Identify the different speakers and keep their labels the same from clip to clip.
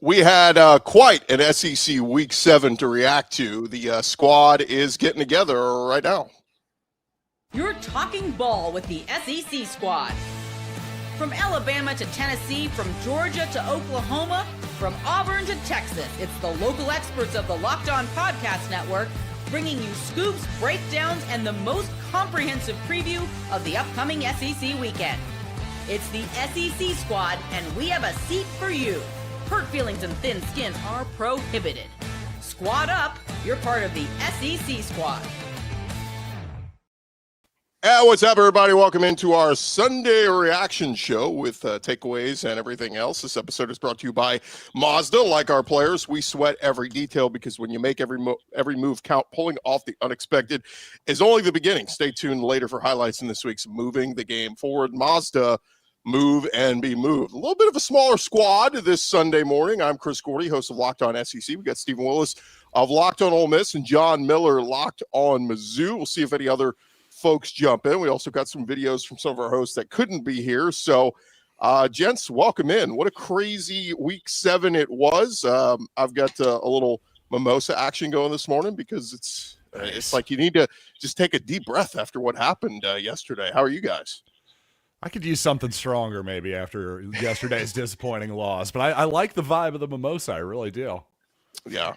Speaker 1: We had quite an SEC Week 7 to react to. The squad is getting together right now.
Speaker 2: You're talking ball with the SEC squad. From Alabama to Tennessee, from Georgia to Oklahoma, from Auburn to Texas, it's the local experts of the Locked On Podcast Network bringing you scoops, breakdowns, and the most comprehensive preview of the upcoming SEC weekend. It's the SEC squad, and we have a seat for you. Hurt feelings and thin skin are prohibited. Squad up, you're part of the SEC squad.
Speaker 1: What's up, everybody? Welcome into our Sunday reaction show with takeaways and everything else. This episode is brought to you by Mazda. Like our players, we sweat every detail because when you make every move count, pulling off the unexpected is only the beginning. Stay tuned later for highlights in this week's Moving the Game Forward. Mazda, move and be moved. A little bit of a smaller squad this Sunday morning. I'm Chris Gordy, host of Locked On SEC. We got Stephen Willis of Locked On Ole Miss and John Miller, Locked On Mizzou. We'll see if any other folks jump in. We also got some videos from some of our hosts that couldn't be here. So, gents, welcome in. What a crazy Week 7 it was. I've got a little mimosa action going this morning because it's like you need to just take a deep breath after what happened yesterday. How are you guys?
Speaker 3: I could use something stronger maybe after yesterday's disappointing loss, but I like the vibe of the mimosa. I really do.
Speaker 1: Yeah.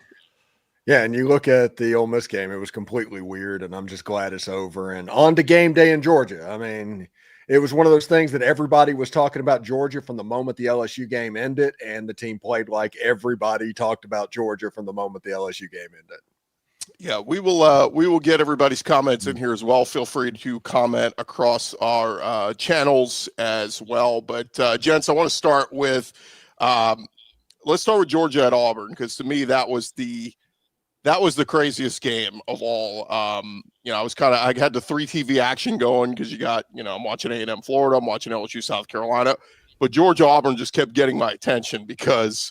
Speaker 4: Yeah, and you look at the Ole Miss game, it was completely weird, and I'm just glad it's over. And on to game day in Georgia. I mean, it was one of those things that everybody was talking about Georgia from the moment the LSU game ended, and the team played like everybody talked about Georgia from the moment the LSU game ended.
Speaker 1: Yeah, we will get everybody's comments in here as well. Feel free to comment across our channels as well. But gents, I want to start with let's start with Georgia at Auburn, because to me that was the craziest game of all. I had the 3 TV action going because you got, I'm watching A&M Florida, I'm watching LSU South Carolina, but Georgia Auburn just kept getting my attention because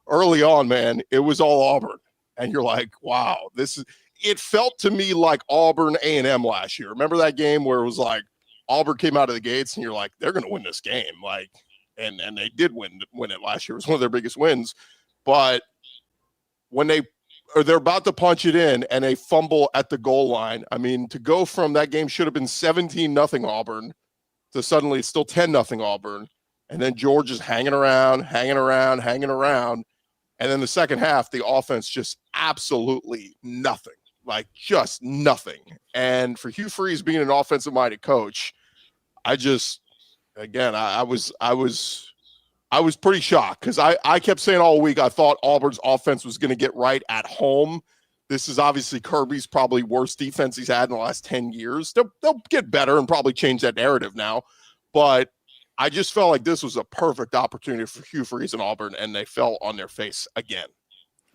Speaker 1: early on, man, it was all Auburn. And you're like, wow, it felt to me like Auburn A&M last year. Remember that game where it was like Auburn came out of the gates and you're like, they're going to win this game. Like, and they did win it last year. It was one of their biggest wins. But when they're about to punch it in and they fumble at the goal line, I mean, to go from that game should have been 17-0 Auburn to suddenly it's still 10-0 Auburn. And then Georgia's hanging around. And then the second half, the offense just absolutely nothing, like just nothing. And for Hugh Freeze being an offensive-minded coach, I was pretty shocked because I kept saying all week I thought Auburn's offense was going to get right at home. This is obviously Kirby's probably worst defense he's had in the last 10 years. They'll get better and probably change that narrative now. But I just felt like this was a perfect opportunity for Hugh Freeze and Auburn, and they fell on their face again.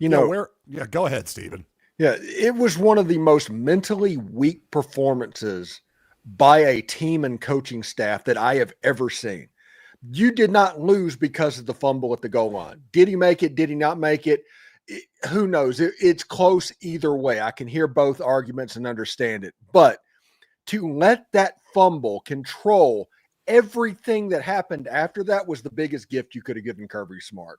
Speaker 3: Go ahead, Stephen.
Speaker 4: Yeah, it was one of the most mentally weak performances by a team and coaching staff that I have ever seen. You did not lose because of the fumble at the goal line. Did he make it? Did he not make it? Who knows? It's close either way. I can hear both arguments and understand it. But to let that fumble control everything that happened after that was the biggest gift you could have given Kirby Smart.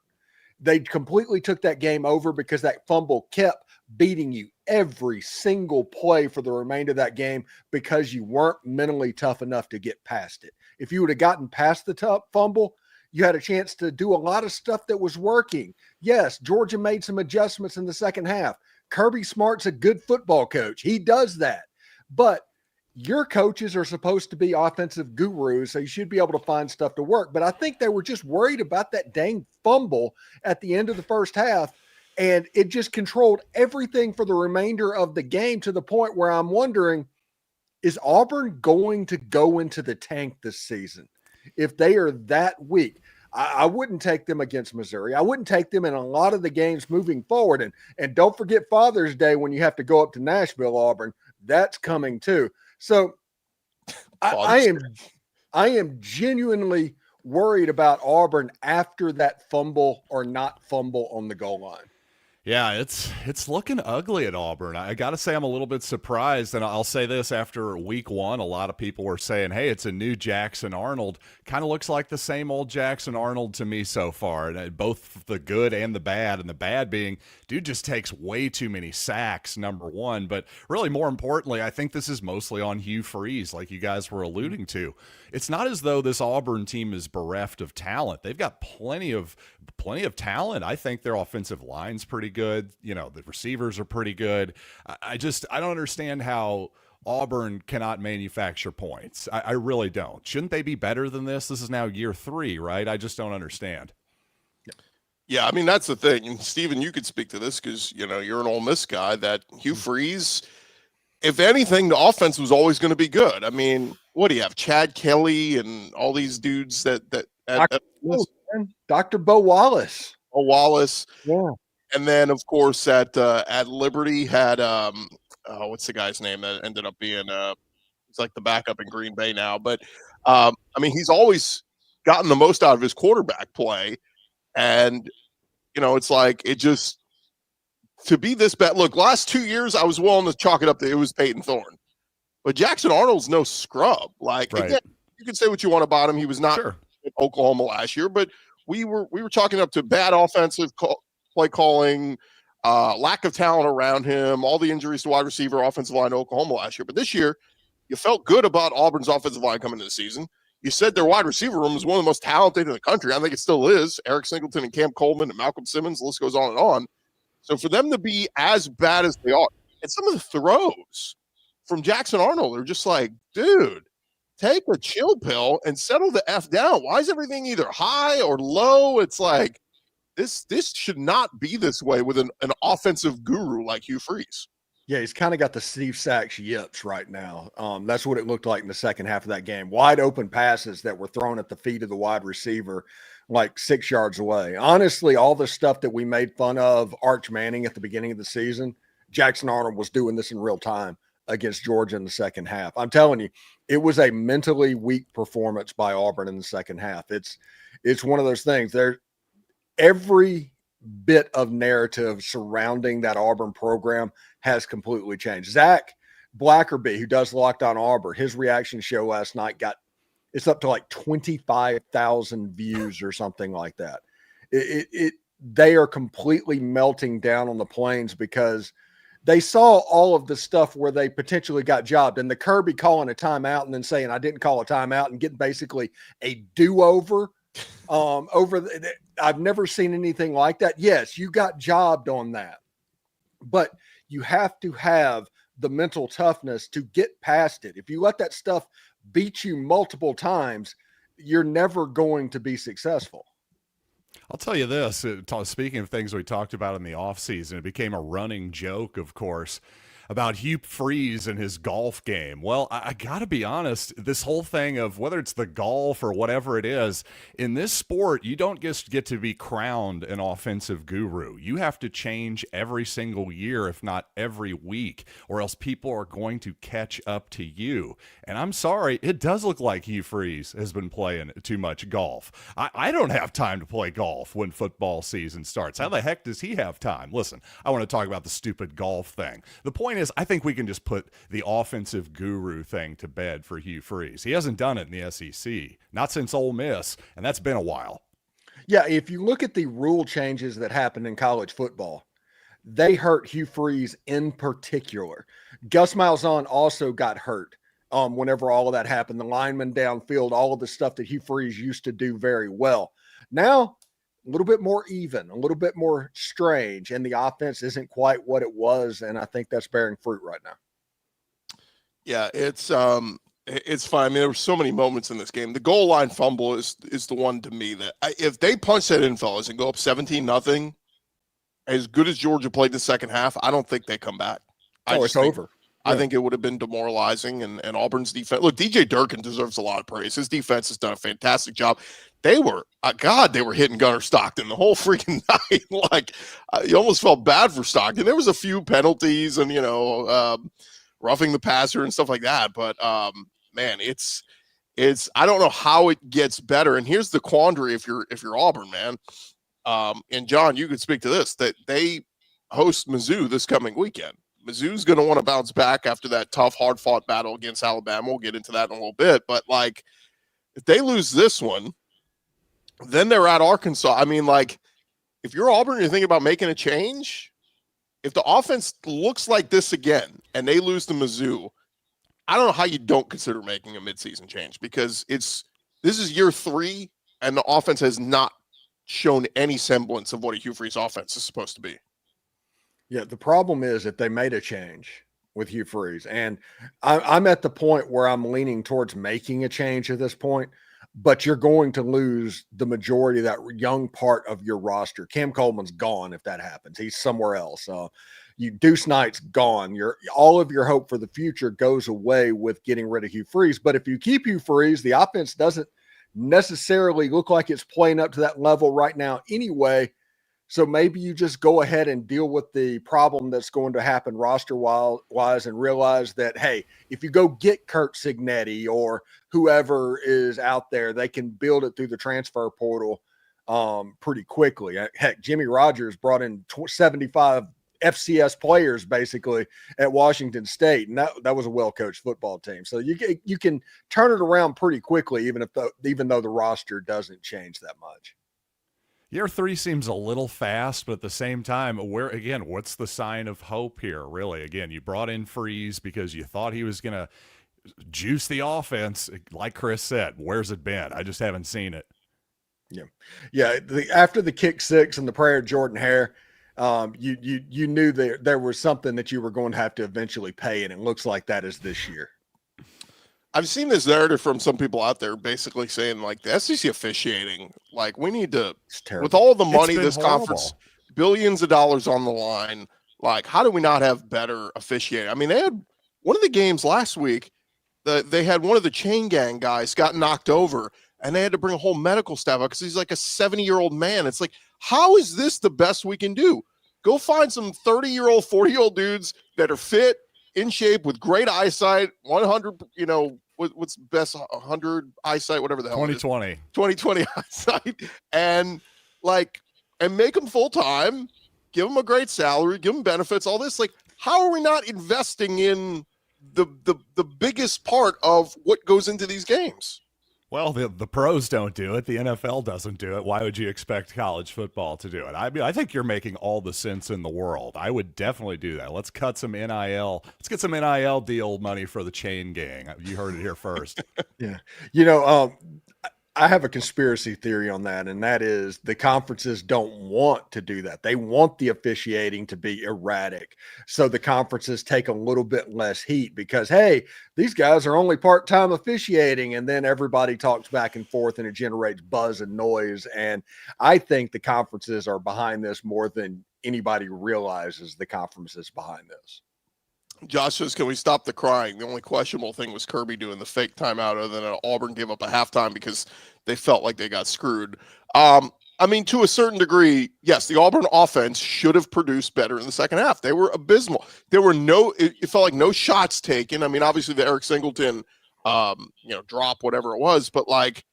Speaker 4: They completely took that game over because that fumble kept beating you every single play for the remainder of that game because you weren't mentally tough enough to get past it. If you would have gotten past the tough fumble, you had a chance to do a lot of stuff that was working. Yes, Georgia made some adjustments in the second half. Kirby Smart's a good football coach. He does that. But your coaches are supposed to be offensive gurus, so you should be able to find stuff to work. But I think they were just worried about that dang fumble at the end of the first half, and it just controlled everything for the remainder of the game to the point where I'm wondering, is Auburn going to go into the tank this season? If they are that weak, I wouldn't take them against Missouri. I wouldn't take them in a lot of the games moving forward. And don't forget Father's Day when you have to go up to Nashville, Auburn. That's coming too. So I am genuinely worried about Auburn after that fumble or not fumble on the goal line.
Speaker 3: Yeah, it's looking ugly at Auburn. I got to say I'm a little bit surprised, and I'll say this after week one, a lot of people were saying, hey, it's a new Jackson Arnold. Kind of looks like the same old Jackson Arnold to me so far, and both the good and the bad being, dude just takes way too many sacks, number one, but really more importantly, I think this is mostly on Hugh Freeze, like you guys were alluding to. It's not as though this Auburn team is bereft of talent. They've got plenty of talent. I think their offensive line's pretty good. You know, the receivers are pretty good. I don't understand how Auburn cannot manufacture points. I really don't. Shouldn't they be better than this? This is now year 3, right? I just don't understand.
Speaker 1: Yeah, I mean, that's the thing. And Steven, you could speak to this because, you know, you're an Ole Miss guy, that Hugh Freeze, if anything, the offense was always going to be good. I mean, what do you have? Chad Kelly and all these dudes
Speaker 4: Dr. Bo Wallace.
Speaker 1: Wallace.
Speaker 4: Yeah.
Speaker 1: And then, of course, at Liberty had what's the guy's name that ended up being he's like the backup in Green Bay now. But I mean, he's always gotten the most out of his quarterback play, and you know, it's like it just to be this bad. Look, last 2 years, I was willing to chalk it up to it was Peyton Thorne, but Jackson Arnold's no scrub. Like
Speaker 3: right.
Speaker 1: Again, you can say what you want about him. He was not
Speaker 3: Sure.
Speaker 1: at Oklahoma last year, but we were chalking up to bad offensive play calling, lack of talent around him, all the injuries to wide receiver, offensive line to Oklahoma last year. But this year, you felt good about Auburn's offensive line coming into the season. You said their wide receiver room is one of the most talented in the country. I think it still is. Eric Singleton and Cam Coleman and Malcolm Simmons, the list goes on and on. So for them to be as bad as they are, and some of the throws from Jackson Arnold are just like, dude, take a chill pill and settle the F down. Why is everything either high or low? It's like, this should not be this way with an offensive guru like Hugh Freeze.
Speaker 4: Yeah, he's kind of got the Steve Sachs yips right now. That's what it looked like in the second half of that game. Wide open passes that were thrown at the feet of the wide receiver like 6 yards away. Honestly, all the stuff that we made fun of Arch Manning at the beginning of the season, Jackson Arnold was doing this in real time against Georgia in the second half. I'm telling you, it was a mentally weak performance by Auburn in the second half. It's one of those things. Every bit of narrative surrounding that Auburn program has completely changed. Zach Blackerby, who does Locked On Auburn, his reaction show last night it's up to like 25,000 views or something like that. They are completely melting down on the plains because they saw all of the stuff where they potentially got jobbed, and the Kirby calling a timeout and then saying, I didn't call a timeout, and getting basically a do-over I've never seen anything like that. Yes, you got jobbed on that, but you have to have the mental toughness to get past it. If you let that stuff beat you multiple times, you're never going to be successful.
Speaker 3: I'll tell you this, speaking of things we talked about in the offseason, it became a running joke, of course, about Hugh Freeze and his golf game. Well, I got to be honest, this whole thing of whether it's the golf or whatever it is, in this sport, you don't just get to be crowned an offensive guru. You have to change every single year, if not every week, or else people are going to catch up to you. And I'm sorry, it does look like Hugh Freeze has been playing too much golf. I don't have time to play golf when football season starts. How the heck does he have time? Listen, I want to talk about the stupid golf thing. The point is, I think we can just put the offensive guru thing to bed for Hugh Freeze. He hasn't done it in the SEC, not since Ole Miss, and that's been a while.
Speaker 4: Yeah, if you look at the rule changes that happened in college football, they hurt Hugh Freeze in particular. Gus Malzahn also got hurt whenever all of that happened. The linemen downfield, all of the stuff that Hugh Freeze used to do very well. Now, a little bit more even, a little bit more strange, and the offense isn't quite what it was, and I think that's bearing fruit right now.
Speaker 1: Yeah, it's fine. I mean, there were so many moments in this game. The goal line fumble is the one to me that if they punch that in, fellas, and go up 17-0, as good as Georgia played the second half, I don't think they come back.
Speaker 4: It's over.
Speaker 1: I think it would have been demoralizing, and Auburn's defense. Look, DJ Durkin deserves a lot of praise. His defense has done a fantastic job. They were, they were hitting Gunnar Stockton the whole freaking night. Like, you almost felt bad for Stockton. There was a few penalties and, roughing the passer and stuff like that. But, man, it's I don't know how it gets better. And here's the quandary if you're Auburn, man. And John, you could speak to this, that they host Mizzou this coming weekend. Mizzou's going to want to bounce back after that tough, hard-fought battle against Alabama. We'll get into that in a little bit. But, like, if they lose this one, then they're at Arkansas. I mean, like, if you're Auburn, you're thinking about making a change. If the offense looks like this again and they lose to Mizzou, I don't know how you don't consider making a midseason change, because this is year 3 and the offense has not shown any semblance of what a Hugh Freeze offense is supposed to be.
Speaker 4: Yeah, the problem is that they made a change with Hugh Freeze, and I'm at the point where I'm leaning towards making a change at this point, but you're going to lose the majority of that young part of your roster. Cam Coleman's gone if that happens. He's somewhere else. Deuce Knight's gone. All of your hope for the future goes away with getting rid of Hugh Freeze. But if you keep Hugh Freeze, the offense doesn't necessarily look like it's playing up to that level right now anyway. So maybe you just go ahead and deal with the problem that's going to happen roster-wise and realize that, hey, if you go get Kurt Signetti or whoever is out there, they can build it through the transfer portal pretty quickly. Heck, Jimmy Rogers brought in 75 FCS players basically at Washington State, and that was a well-coached football team. So you can turn it around pretty quickly, even though the roster doesn't change that much.
Speaker 3: Year 3 seems a little fast, but at the same time, what's the sign of hope here, really? Again, you brought in Freeze because you thought he was going to juice the offense. Like Chris said, where's it been? I just haven't seen it.
Speaker 4: Yeah. After the kick 6 and the prayer of Jordan Hare, you knew there was something that you were going to have to eventually pay, and it looks like that is this year.
Speaker 1: I've seen this narrative from some people out there basically saying, like, the SEC officiating, like, we need to, with all the money this conference, billions of dollars on the line, like, how do we not have better officiating? I mean, they had one of the games last week, they had one of the chain gang guys got knocked over, and they had to bring a whole medical staff out because he's like a 70-year-old man. It's like, how is this the best we can do? Go find some 30-year-old, 40-year-old dudes that are fit, in shape, with great eyesight, 100, what's best, 100 eyesight, whatever the hell 2020 eyesight, and make them full-time, give them a great salary, give them benefits, all this. Like, how are we not investing in the biggest part of what goes into these games?
Speaker 3: Well, the pros don't do it. The NFL doesn't do it. Why would you expect college football to do it? I mean, I think you're making all the sense in the world. I would definitely do that. Let's cut some NIL. Let's get some NIL deal money for the chain gang. You heard it here first.
Speaker 4: Yeah. I have a conspiracy theory on that, and that is the conferences don't want to do that. They want the officiating to be erratic, so the conferences take a little bit less heat because, hey, these guys are only part-time officiating, and then everybody talks back and forth, and it generates buzz and noise. And I think the conferences are behind this more than anybody realizes. The conferences behind this.
Speaker 1: Josh says, can we stop the crying? The only questionable thing was Kirby doing the fake timeout, other than Auburn gave up a halftime because they felt like they got screwed. I mean, to a certain degree, yes, the Auburn offense should have produced better in the second half. They were abysmal. There were it felt like no shots taken. I mean, obviously the Eric Singleton, drop, whatever it was, but like,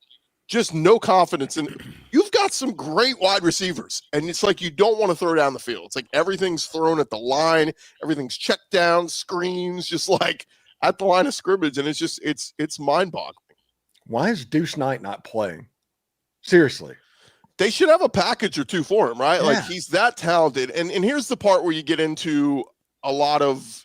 Speaker 1: just no confidence. And you've got some great wide receivers, and it's like you don't want to throw down the field. It's like everything's thrown at the line, everything's checked down, screens, just like at the line of scrimmage, and it's just it's mind-boggling.
Speaker 4: Why is Deuce Knight not playing? Seriously.
Speaker 1: They should have a package or two for him, right?
Speaker 4: Yeah.
Speaker 1: Like, he's that talented. And here's the part where you get into a lot of,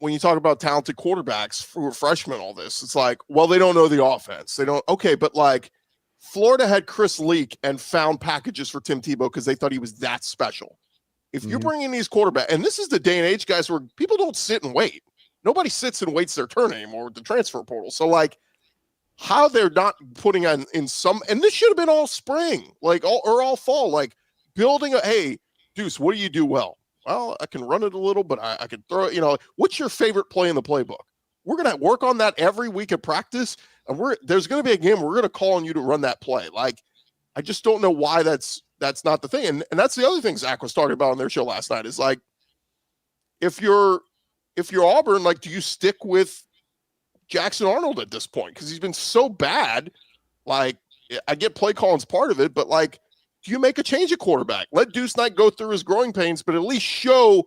Speaker 1: when you talk about talented quarterbacks for freshmen, all this, it's like, well, they don't know the offense. They don't. Okay, but like Florida had Chris Leak and found packages for Tim Tebow because they thought he was that special. If you're bringing these quarterbacks, and this is the day and age, guys, where people don't sit and wait. Nobody sits and waits their turn anymore with the transfer portal. So like, how they're not putting on in some, and this should have been all spring, like all fall, like building hey, Deuce, what do you do well? Well, I can run it a little, but I can throw it. What's your favorite play in the playbook? We're going to work on that every week of practice, and there's going to be a game where we're going to call on you to run that play. Like, I just don't know why that's not the thing. And that's the other thing Zach was talking about on their show last night is like, if you're Auburn, like, do you stick with Jackson Arnold at this point? Because he's been so bad. Like, I get play calling's part of it, but like, do you make a change at quarterback? Let Deuce Knight go through his growing pains, but at least show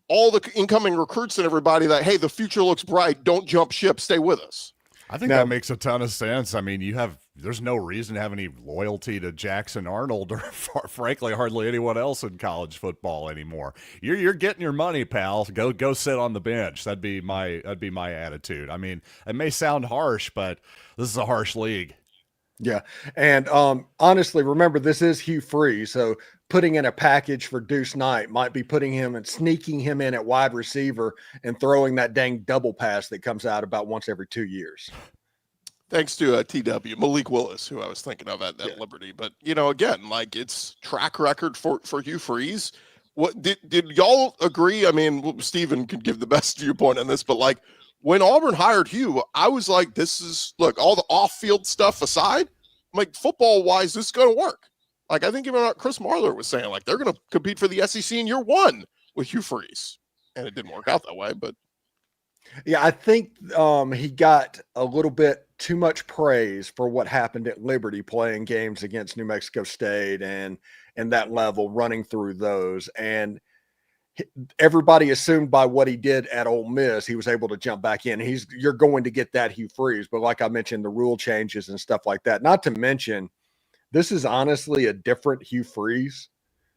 Speaker 1: all the incoming recruits and everybody that, hey, the future looks bright. Don't jump ship. Stay with us.
Speaker 3: I think that makes a ton of sense. I mean, there's no reason to have any loyalty to Jackson Arnold or frankly, hardly anyone else in college football anymore. You're getting your money, pal. Go sit on the bench. That'd be my attitude. I mean, it may sound harsh, but this is a harsh league.
Speaker 4: Yeah. And honestly, remember, this is Hugh Freeze. So putting in a package for Deuce Knight might be putting him and sneaking him in at wide receiver and throwing that dang double pass that comes out about once every 2 years.
Speaker 1: Thanks to TW, Malik Willis, who I was thinking of at Liberty. But, again, like, it's track record for Hugh Freeze. What did y'all agree? I mean, Steven could give the best viewpoint on this, but, like, when Auburn hired Hugh, I was like, look, all the off-field stuff aside, I'm like, football-wise, this is going to work. Like, I think even Chris Marler was saying, like, they're going to compete for the SEC in year one with Hugh Freeze. And it didn't work out that way, but.
Speaker 4: Yeah, I think he got a little bit too much praise for what happened at Liberty, playing games against New Mexico State and that level, running through those. And everybody assumed by what he did at Ole Miss, he was able to jump back in. You're going to get that Hugh Freeze. But like I mentioned, the rule changes and stuff like that. Not to mention, this is honestly a different Hugh Freeze.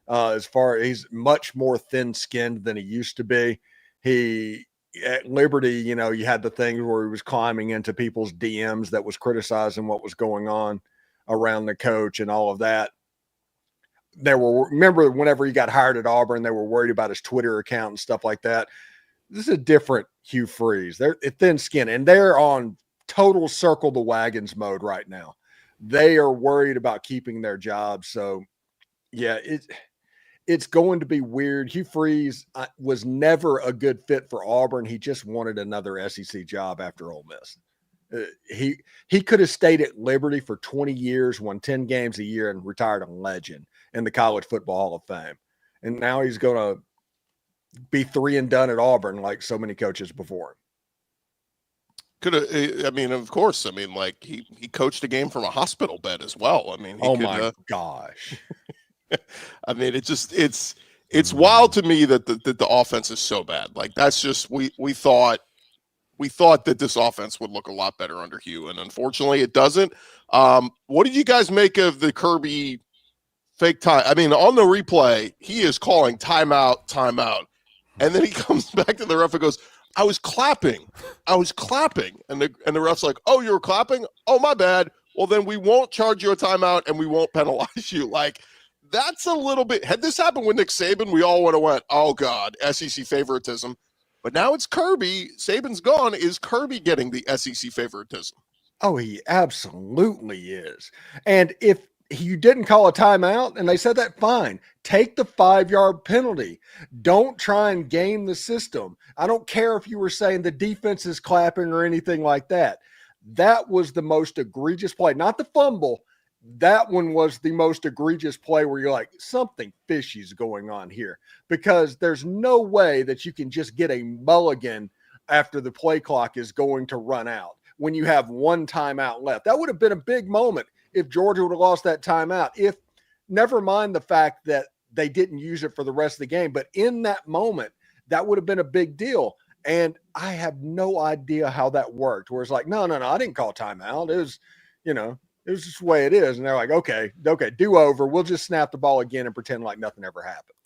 Speaker 4: As far as he's much more thin-skinned than he used to be. At Liberty, you had the things where he was climbing into people's DMs that was criticizing what was going on around the coach and all of that. Remember whenever he got hired at Auburn, they were worried about his Twitter account and stuff like that. This is a different Hugh Freeze. They're thin skin, and they're on total circle the wagons mode right now. They are worried about keeping their jobs. So, yeah, it's going to be weird. Hugh Freeze was never a good fit for Auburn. He just wanted another SEC job after Ole Miss. He could have stayed at Liberty for 20 years, won 10 games a year, and retired a legend in the College Football Hall of Fame. And now he's going to be 3 and done at Auburn like so many coaches before him.
Speaker 1: Could have, I mean, of course. I mean, like he coached a game from a hospital bed as well. I mean,
Speaker 4: my gosh.
Speaker 1: I mean, it's wild to me that the offense is so bad. Like, that's just, we thought that this offense would look a lot better under Hugh, and unfortunately it doesn't. What did you guys make of the Kirby fake time? I mean, on the replay, he is calling timeout. And then he comes back to the ref and goes, I was clapping. And the ref's like, oh, you were clapping? Oh, my bad. Well, then we won't charge you a timeout and we won't penalize you. Like, that's a little bit. Had this happened with Nick Saban, we all would have went, oh, God, SEC favoritism. But now it's Kirby. Saban's gone. Is Kirby getting the SEC favoritism?
Speaker 4: Oh, he absolutely is. And if you didn't call a timeout and they said that, fine. Take the 5-yard penalty. Don't try and game the system. I don't care if you were saying the defense is clapping or anything like that. That was the most egregious play. Not the fumble. That one was the most egregious play where you're like, something fishy is going on here, because there's no way that you can just get a mulligan after the play clock is going to run out when you have one timeout left. That would have been a big moment if Georgia would have lost that timeout. If, never mind the fact that they didn't use it for the rest of the game, but in that moment, that would have been a big deal. And I have no idea how that worked, where it's like, no, I didn't call timeout. It was, it was just the way it is. And they're like, okay, do over. We'll just snap the ball again and pretend like nothing ever happened.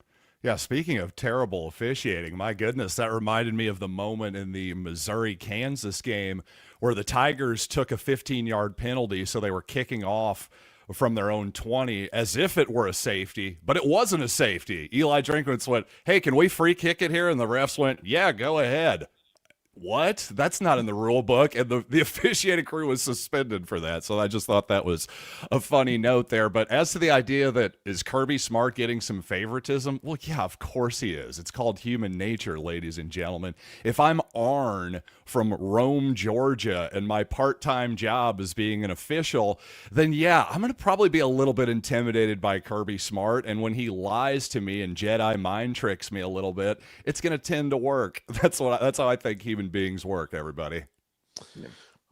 Speaker 3: Yeah, speaking of terrible officiating, my goodness, that reminded me of the moment in the Missouri-Kansas game where the Tigers took a 15-yard penalty, so they were kicking off from their own 20 as if it were a safety, but it wasn't a safety. Eli Drinkwitz went, hey, can we free kick it here? And the refs went, yeah, go ahead. What? That's not in the rule book. And the officiating crew was suspended for that. So I just thought that was a funny note there. But as to the idea that is Kirby Smart getting some favoritism? Well, yeah, of course he is. It's called human nature, ladies and gentlemen. If I'm Arn from Rome, Georgia, and my part-time job is being an official, then yeah, I'm going to probably be a little bit intimidated by Kirby Smart. And when he lies to me and Jedi mind tricks me a little bit, it's going to tend to work. That's how I think human beings work, everybody.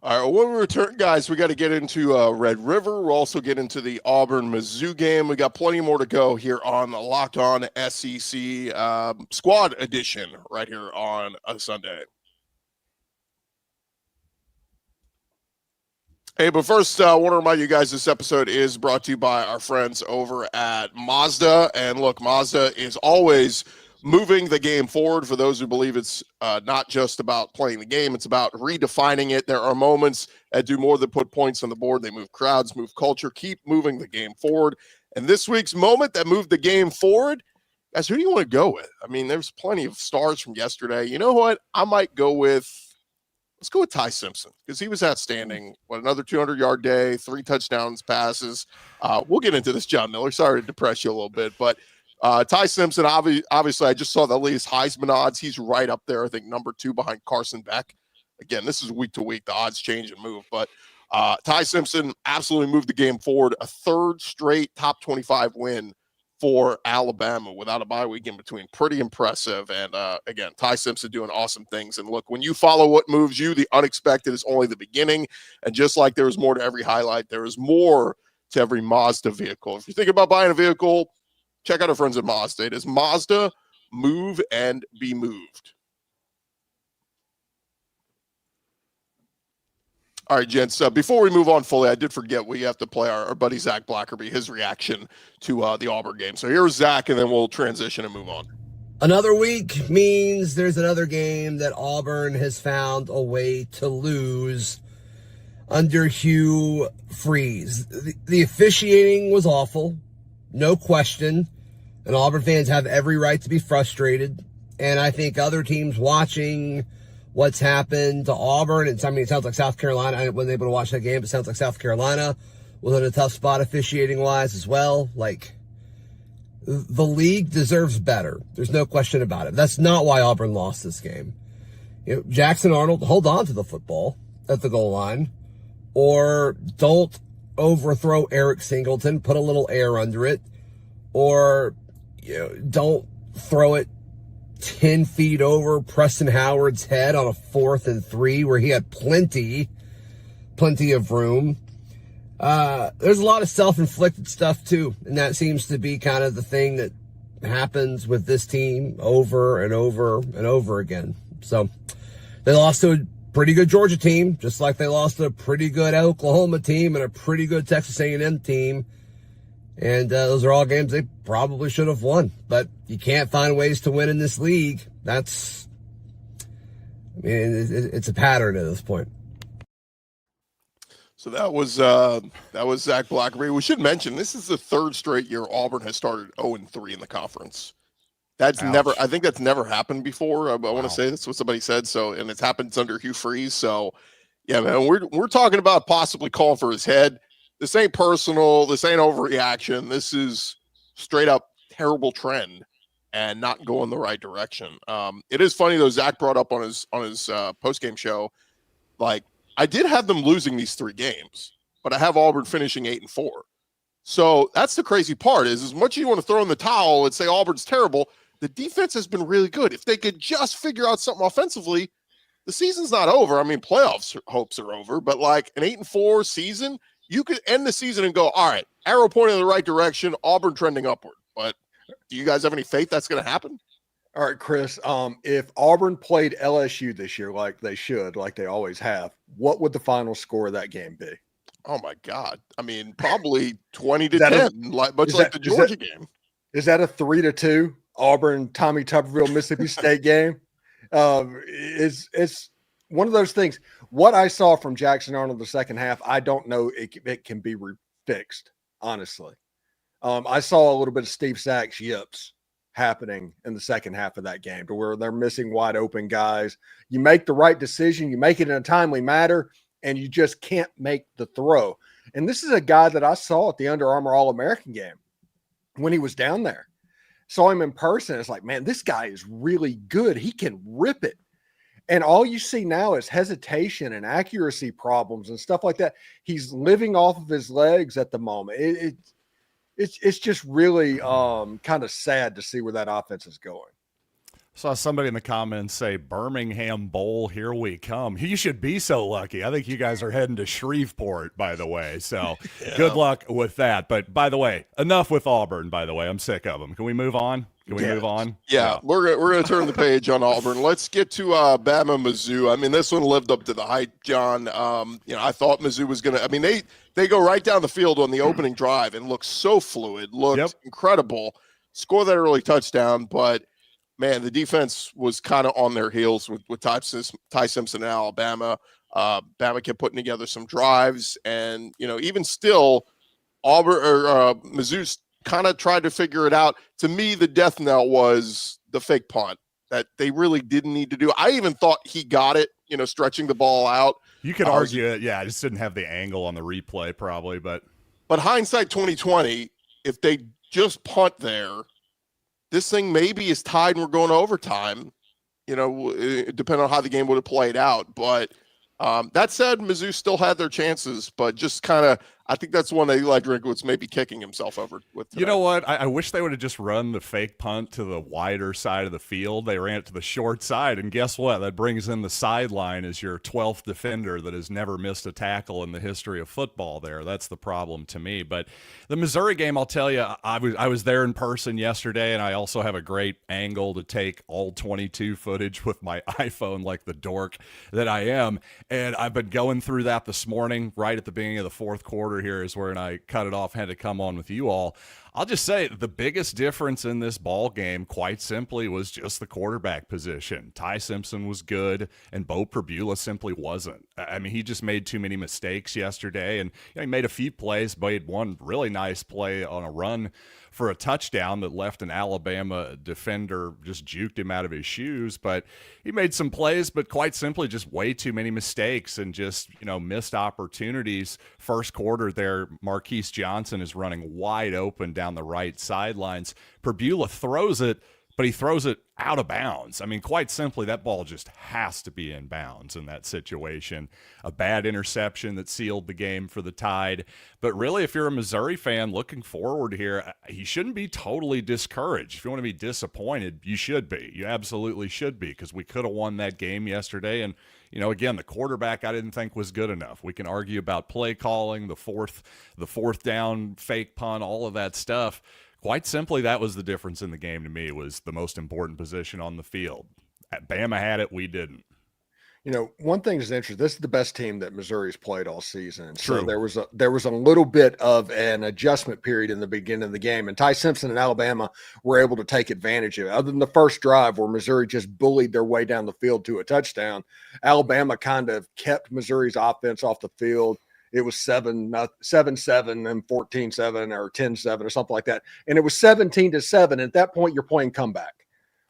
Speaker 1: All right, when we return, guys, we got to get into Red River. We'll also get into the Auburn Mizzou game. We got plenty more to go here on the Locked On SEC Squad Edition right here on a Sunday. Hey, but first, I want to remind you guys this episode is brought to you by our friends over at Mazda. And look, Mazda is always moving the game forward. For those who believe it's not just about playing the game, it's about redefining it. There are moments that do more than put points on the board. They move crowds, move culture, keep moving the game forward. And this week's moment that moved the game forward, guys, who do you want to go with? I mean, there's plenty of stars from yesterday. You know what? I might go with, let's go with Ty Simpson, because he was outstanding. What, another 200-yard day, 3 touchdowns, passes. We'll get into this, John Miller. Sorry to depress you a little bit, but Ty Simpson, obviously, I just saw the latest Heisman odds. He's right up there, I think, number 2 behind Carson Beck. Again, this is week to week. The odds change and move. But Ty Simpson absolutely moved the game forward. A 3rd straight top 25 win for Alabama without a bye week in between. Pretty impressive. And, again, Ty Simpson doing awesome things. And, look, when you follow what moves you, the unexpected is only the beginning. And just like there is more to every highlight, there is more to every Mazda vehicle. If you're thinking about buying a vehicle, check out our friends at Mazda. It is Mazda, move and be moved. All right, gents, before we move on fully, I did forget we have to play our buddy Zach Blackerby, his reaction to the Auburn game. So here's Zach, and then we'll transition and move on.
Speaker 5: Another week means there's another game that Auburn has found a way to lose under Hugh Freeze. The officiating was awful. No question. And Auburn fans have every right to be frustrated. And I think other teams watching what's happened to Auburn, and I mean, it sounds like South Carolina, I wasn't able to watch that game, but it sounds like South Carolina was in a tough spot officiating-wise as well. Like, the league deserves better. There's no question about it. That's not why Auburn lost this game. You know, Jackson Arnold, hold on to the football at the goal line, or don't overthrow Eric Singleton, put a little air under it, or don't throw it 10 feet over Preston Howard's head on a 4th and 3 where he had plenty of room. There's a lot of self-inflicted stuff too, and that seems to be kind of the thing that happens with this team over and over and over again. So they lost to a pretty good Georgia team, just like they lost to a pretty good Oklahoma team and a pretty good Texas A&M team. And those are all games they probably should have won. But you can't find ways to win in this league. It's a pattern at this point.
Speaker 1: So that was Zach Blackerby. We should mention this is the 3rd straight year Auburn has started 0-3 in the conference. I think that's never happened before. I want to say that's what somebody said. So, and it's happened under Hugh Freeze. So, yeah, man, we're talking about possibly calling for his head. This ain't personal. This ain't overreaction. This is straight up terrible trend and not going the right direction. It is funny though. Zach brought up on his post game show, like, I did have them losing these 3 games, but I have Auburn finishing 8-4. So that's the crazy part is as much as you want to throw in the towel and say Auburn's terrible, the defense has been really good. If they could just figure out something offensively, the season's not over. I mean, playoffs hopes are over, but like an 8-4 season, you could end the season and go, all right, arrow pointing in the right direction, Auburn trending upward. But do you guys have any faith that's going to happen?
Speaker 4: All right, Chris, if Auburn played LSU this year like they should, like they always have, what would the final score of that game be?
Speaker 1: Oh, my God. I mean, probably 20-10, much like the Georgia game.
Speaker 4: Is that a 3-2 Auburn, Tommy Tuberville, Mississippi State game? It's one of those things. What I saw from Jackson Arnold the second half, I don't know it can be fixed, honestly. I saw a little bit of Steve Sachs yips happening in the second half of that game to where they're missing wide open guys. You make the right decision, you make it in a timely manner, and you just can't make the throw. And this is a guy that I saw at the Under Armour All-American game when he was down there. Saw him in person. It's like, man, this guy is really good. He can rip it. And all you see now is hesitation and accuracy problems and stuff like that. He's living off of his legs at the moment. It's just really kind of sad to see where that offense is going.
Speaker 3: Saw somebody in the comments say, Birmingham Bowl, here we come. You should be so lucky. I think you guys are heading to Shreveport, by the way. So good luck with that. But by the way, enough with Auburn, by the way. I'm sick of them. Can we move on? Can we move on?
Speaker 1: Yeah, we're gonna turn the page on Auburn. Let's get to Bama Mizzou. I mean, this one lived up to the hype, John. I thought Mizzou was gonna. I mean, they go right down the field on the opening drive and look so fluid, looked incredible. Score that early touchdown, but man, the defense was kind of on their heels with Ty Simpson in Alabama. Bama kept putting together some drives, and even still, Auburn or Mizzou kind of tried to figure it out. To me, the death knell was the fake punt that they really didn't need to do. I even thought he got it, stretching the ball out.
Speaker 3: You could argue it. Yeah, I just didn't have the angle on the replay probably, but
Speaker 1: hindsight 2020, if they just punt there, this thing maybe is tied and we're going to overtime, depending on how the game would have played out. But that said, Mizzou still had their chances, but just kind of, I think that's one that Eli Drinkowitz may be kicking himself over with today.
Speaker 3: You know what? I wish they would have just run the fake punt to the wider side of the field. They ran it to the short side, and guess what? That brings in the sideline as your 12th defender that has never missed a tackle in the history of football there. That's the problem to me. But the Missouri game, I'll tell you, I was there in person yesterday, and I also have a great angle to take all 22 footage with my iPhone like the dork that I am. And I've been going through that this morning, right at the beginning of the fourth quarter here is where I cut it off, had to come on with you all. I'll just say the biggest difference in this ball game, quite simply, was just the quarterback position. Ty Simpson was good, and Bo Perbula simply wasn't. I mean, he just made too many mistakes yesterday, and he made a few plays, but he had one really nice play on a run for a touchdown that left an Alabama defender, just juked him out of his shoes. But he made some plays, but quite simply just way too many mistakes and just, missed opportunities. First quarter there, Marquise Johnson is running wide open down the right sidelines. Perbula throws it, but he throws it out of bounds. I mean, quite simply, that ball just has to be in bounds in that situation. A bad interception that sealed the game for the Tide. But really, if you're a Missouri fan looking forward here, you shouldn't be totally discouraged. If you want to be disappointed, you should be. You absolutely should be, because we could have won that game yesterday. And, again, the quarterback I didn't think was good enough. We can argue about play calling, the fourth down, fake punt, all of that stuff. Quite simply, that was the difference in the game to me, was the most important position on the field. Bama had it, we didn't.
Speaker 4: One thing is interesting. This is the best team that Missouri's played all season.
Speaker 3: True.
Speaker 4: So there was a little bit of an adjustment period in the beginning of the game, and Ty Simpson and Alabama were able to take advantage of it. Other than the first drive where Missouri just bullied their way down the field to a touchdown, Alabama kind of kept Missouri's offense off the field. It was 7-7 and 14-7 or 10-7 or something like that. And it was 17-7. At that point, you're playing comeback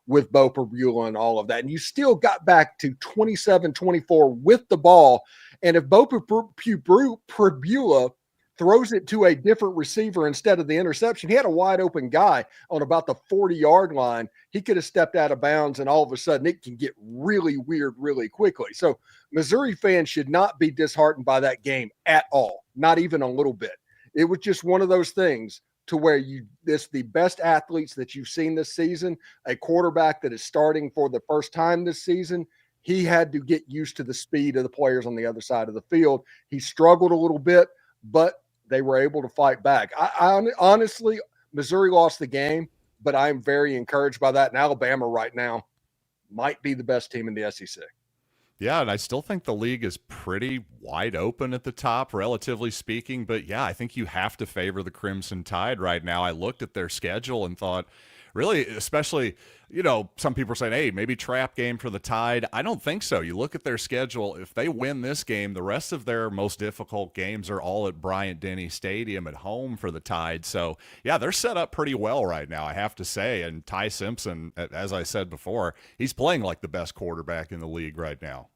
Speaker 4: with Bo Perbula and all of that. And you still got back to 27-24 with the ball. And if Bo Perbula throws it to a different receiver instead of the interception, he had a wide open guy on about the 40-yard line. He could have stepped out of bounds, and all of a sudden it can get really weird really quickly. So Missouri fans should not be disheartened by that game at all, not even a little bit. It was just one of those things to where this the best athletes that you've seen this season, a quarterback that is starting for the first time this season. He had to get used to the speed of the players on the other side of the field. He struggled a little bit, but they were able to fight back. I honestly, Missouri lost the game, but I'm very encouraged by that. And Alabama right now might be the best team in the SEC.
Speaker 3: Yeah, and I still think the league is pretty wide open at the top, relatively speaking. But yeah, I think you have to favor the Crimson Tide right now. I looked at their schedule and thought, really, especially, some people are saying, hey, maybe trap game for the Tide. I don't think so. You look at their schedule. If they win this game, the rest of their most difficult games are all at Bryant-Denny Stadium at home for the Tide. So, yeah, they're set up pretty well right now, I have to say. And Ty Simpson, as I said before, he's playing like the best quarterback in the league right now.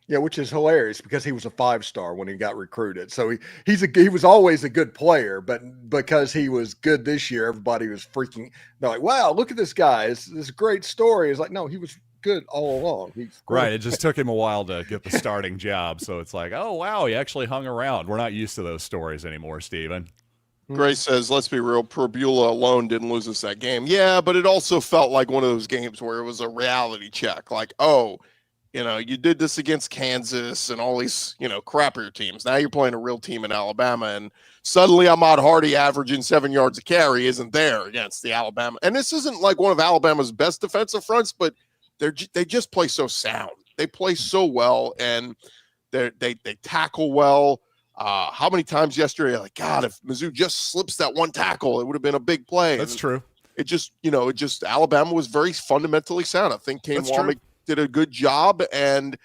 Speaker 4: Yeah, which is hilarious because he was a 5-star when he got recruited. So he was always a good player, but because he was good this year, everybody was freaking. They're like, "Wow, look at this guy! It's a great story." It's like, no, he was good all along. He's
Speaker 3: right. It just took him a while to get the starting job. So it's like, oh wow, he actually hung around. We're not used to those stories anymore, Steven.
Speaker 1: Grace says, let's be real, Probula alone didn't lose us that game. Yeah, but it also felt like one of those games where it was a reality check. Like, oh, you did this against Kansas and all these, crappier teams. Now you're playing a real team in Alabama, and suddenly Ahmad Hardy averaging 7 yards a carry isn't there against the Alabama. And this isn't like one of Alabama's best defensive fronts, but they just play so sound. They play so well, and they tackle well. How many times yesterday, like, God, if Mizzou just slips that one tackle, it would have been a big play.
Speaker 3: That's true.
Speaker 1: It just Alabama was very fundamentally sound. I think Kane Womack did a good job, and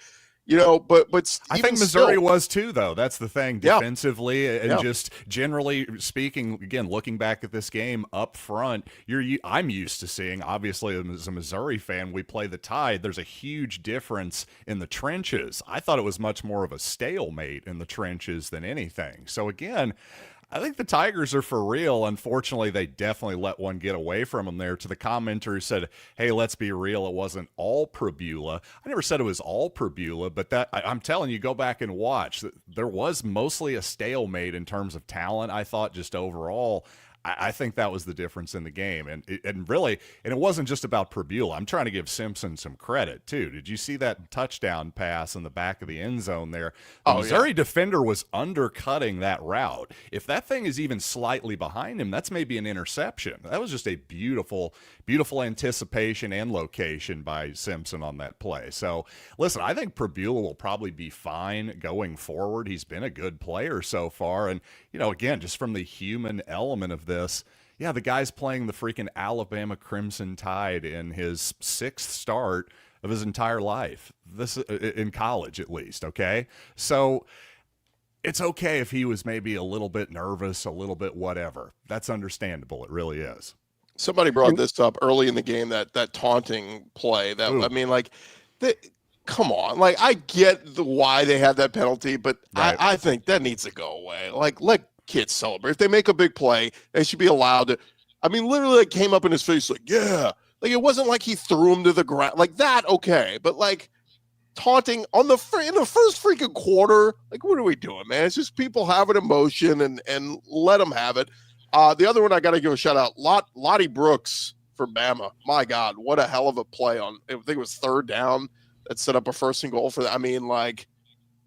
Speaker 1: but
Speaker 3: I think Missouri was too, though. That's the thing, defensively and just generally speaking. Again, looking back at this game up front, I'm used to seeing. Obviously, as a Missouri fan, we play the Tide. There's a huge difference in the trenches. I thought it was much more of a stalemate in the trenches than anything. So again, I think the Tigers are for real. Unfortunately, they definitely let one get away from them there. To the commenter who said, hey, let's be real, it wasn't all Probula. I never said it was all Probula, but I'm telling you, go back and watch. There was mostly a stalemate in terms of talent, I thought, just overall. I think that was the difference in the game. And it wasn't just about Probula. I'm trying to give Simpson some credit, too. Did you see that touchdown pass in the back of the end zone there? The Missouri defender was undercutting that route. If that thing is even slightly behind him, that's maybe an interception. That was just a beautiful, beautiful anticipation and location by Simpson on that play. So, listen, I think Probula will probably be fine going forward. He's been a good player so far. And, again, just from the human element of this, the guy's playing the freaking Alabama Crimson Tide in his 6th start of his entire life, this in college at least, okay? So it's okay if he was maybe a little bit nervous, a little bit whatever. That's understandable. It really is.
Speaker 1: Somebody brought this up early in the game, that taunting play. Come on. Like, I get why they had that penalty, but right. I think that needs to go away. Like, let kids celebrate. If they make a big play, they should be allowed to. I mean, literally, it came up in his face like, yeah. Like, it wasn't like he threw him to the ground. Like, that, okay. But, like, taunting in the first freaking quarter, like, what are we doing, man? It's just people having emotion and let them have it. The other one I got to give a shout out, Lottie Brooks for Bama. My God, what a hell of a play on, I think it was 3rd down that set up a 1st and goal for that. I mean, like,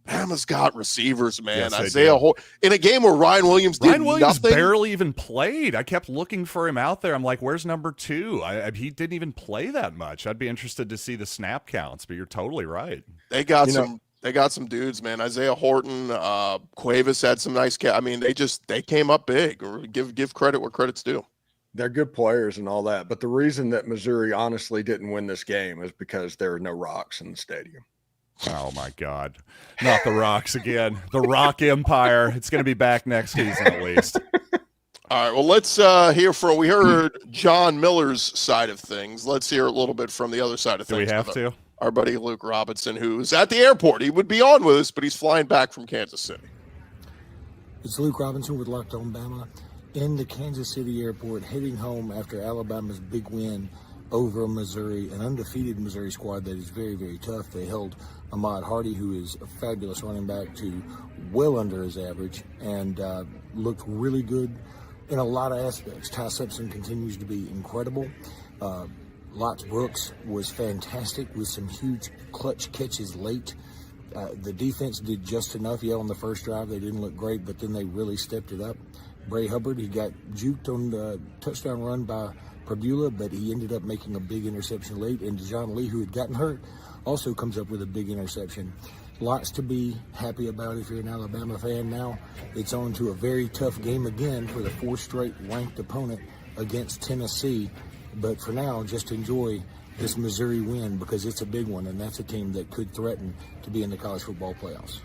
Speaker 1: Bama's got receivers, man.
Speaker 3: Yes,
Speaker 1: Isaiah Holt in a game where Ryan Williams nothing.
Speaker 3: Barely even played. I kept looking for him out there. I'm like, where's number 2? He didn't even play that much. I'd be interested to see the snap counts, but you're totally right.
Speaker 1: They got some dudes, man. Isaiah Horton, Cuevas had some nice I mean, they came up big. Or give credit where credit's due.
Speaker 4: They're good players and all that, but the reason that Missouri honestly didn't win this game is because there are no rocks in the stadium.
Speaker 3: Oh, my God. Not the Rocks again. The Rock Empire. It's going to be back next season at least.
Speaker 1: All right, well, let's hear from – we heard John Miller's side of things. Let's hear a little bit from the other side of things.
Speaker 3: Do we have to?
Speaker 1: Our buddy Luke Robinson, who's at the airport. He would be on with us, but he's flying back from Kansas City.
Speaker 6: It's Luke Robinson with Locked On Bama in the Kansas City airport, heading home after Alabama's big win over Missouri, an undefeated Missouri squad that is very, very tough. They held Ahmad Hardy, who is a fabulous running back, to well under his average and looked really good in a lot of aspects. Ty Simpson continues to be incredible. Lots Brooks was fantastic with some huge clutch catches late. The defense did just enough. Yeah, on the first drive, they didn't look great, but then they really stepped it up. Bray Hubbard, he got juked on the touchdown run by Probula, but he ended up making a big interception late. And Dejon Lee, who had gotten hurt, also comes up with a big interception. Lots to be happy about if you're an Alabama fan now. It's on to a very tough game again for the 4th straight ranked opponent against Tennessee. But for now, just enjoy this Missouri win because it's a big one, and that's a team that could threaten to be in the college football playoffs.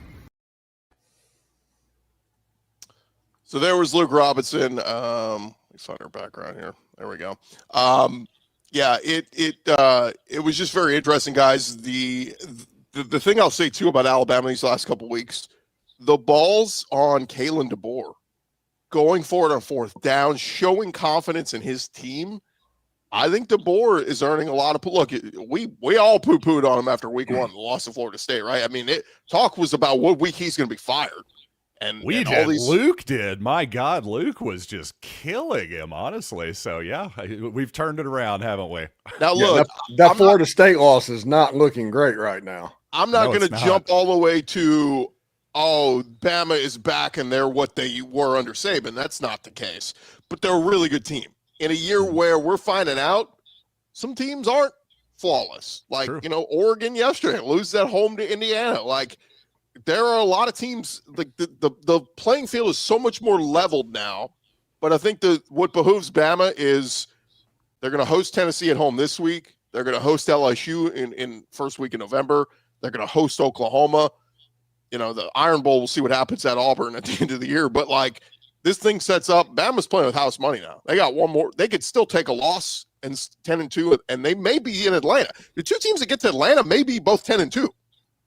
Speaker 1: So there was Luke Robinson. Let's find our background here. There we go. It was just very interesting, guys. The thing I'll say too about Alabama these last couple weeks, the balls on Kalen DeBoer going forward on 4th down, showing confidence in his team. I think DeBoer is earning a lot of look. We all poo-pooed on him after week 1, the loss of Florida State, right? I mean, talk was about what week he's going to be fired. And
Speaker 3: We
Speaker 1: all
Speaker 3: did.
Speaker 1: these
Speaker 3: Luke did. My God, Luke was just killing him, honestly. So, yeah, we've turned it around, haven't we?
Speaker 1: now
Speaker 4: Yeah,
Speaker 1: look,
Speaker 4: that
Speaker 1: I'm
Speaker 4: Florida State loss is not looking great right now.
Speaker 1: I'm not
Speaker 3: No,
Speaker 1: going
Speaker 3: it's
Speaker 1: to
Speaker 3: not.
Speaker 1: jump all the way to, oh, Bama is back and they're what they were under Saban. That's not the case. But they're a really good team. In a year where we're finding out some teams aren't flawless. Like,
Speaker 3: True.
Speaker 1: Oregon yesterday, lose at home to Indiana. Like, there are a lot of teams, like the playing field is so much more leveled now. But I think what behooves Bama is they're going to host Tennessee at home this week. They're going to host LSU in first week in November. They're going to host Oklahoma. The Iron Bowl, we'll see what happens at Auburn at the end of the year. But, like, this thing sets up, Bama's playing with house money now. They got one more. They could still take a loss and 10-2, and they may be in Atlanta. The two teams that get to Atlanta may be both 10-2.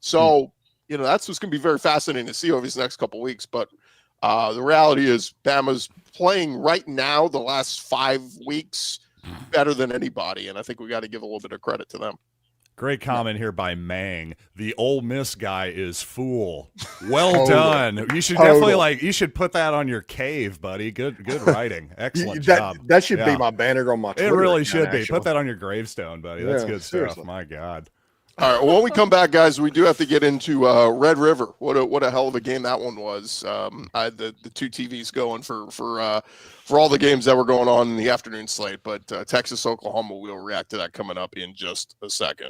Speaker 1: So, that's what's going to be very fascinating to see over these next couple of weeks. But the reality is Bama's playing right now the last 5 weeks better than anybody, and I think we got to give a little bit of credit to them.
Speaker 3: Great comment here by Mang. The Ole Miss guy is fool. Well done. You should definitely you should put that on your cave, buddy. Good writing. Excellent job.
Speaker 4: That should be my banner on my Twitter.
Speaker 3: It really should
Speaker 4: account,
Speaker 3: be. Put that on your gravestone, buddy. That's good
Speaker 4: seriously.
Speaker 3: stuff. My God.
Speaker 1: All right. Well, when we come back, guys, we do have to get into Red River. What a hell of a game that one was. I had the two TVs going for all the games that were going on in the afternoon slate. But Texas, Oklahoma, we'll react to that coming up in just a second.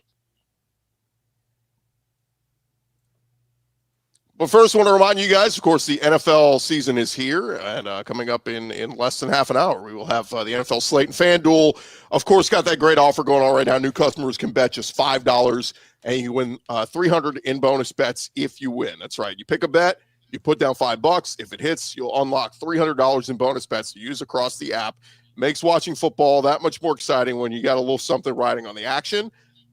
Speaker 1: But first, I want to remind you guys, of course, the NFL season is here, and coming up in less than half an hour, we will have the NFL slate and FanDuel. Of course, got that great offer going on right now. New customers can bet just $5, and you win $300 in bonus bets if you win. That's right. You pick a bet, you put down $5. If it hits, you'll unlock $300 in bonus bets to use across the app. Makes watching football that much more exciting when you got a little something riding on the action.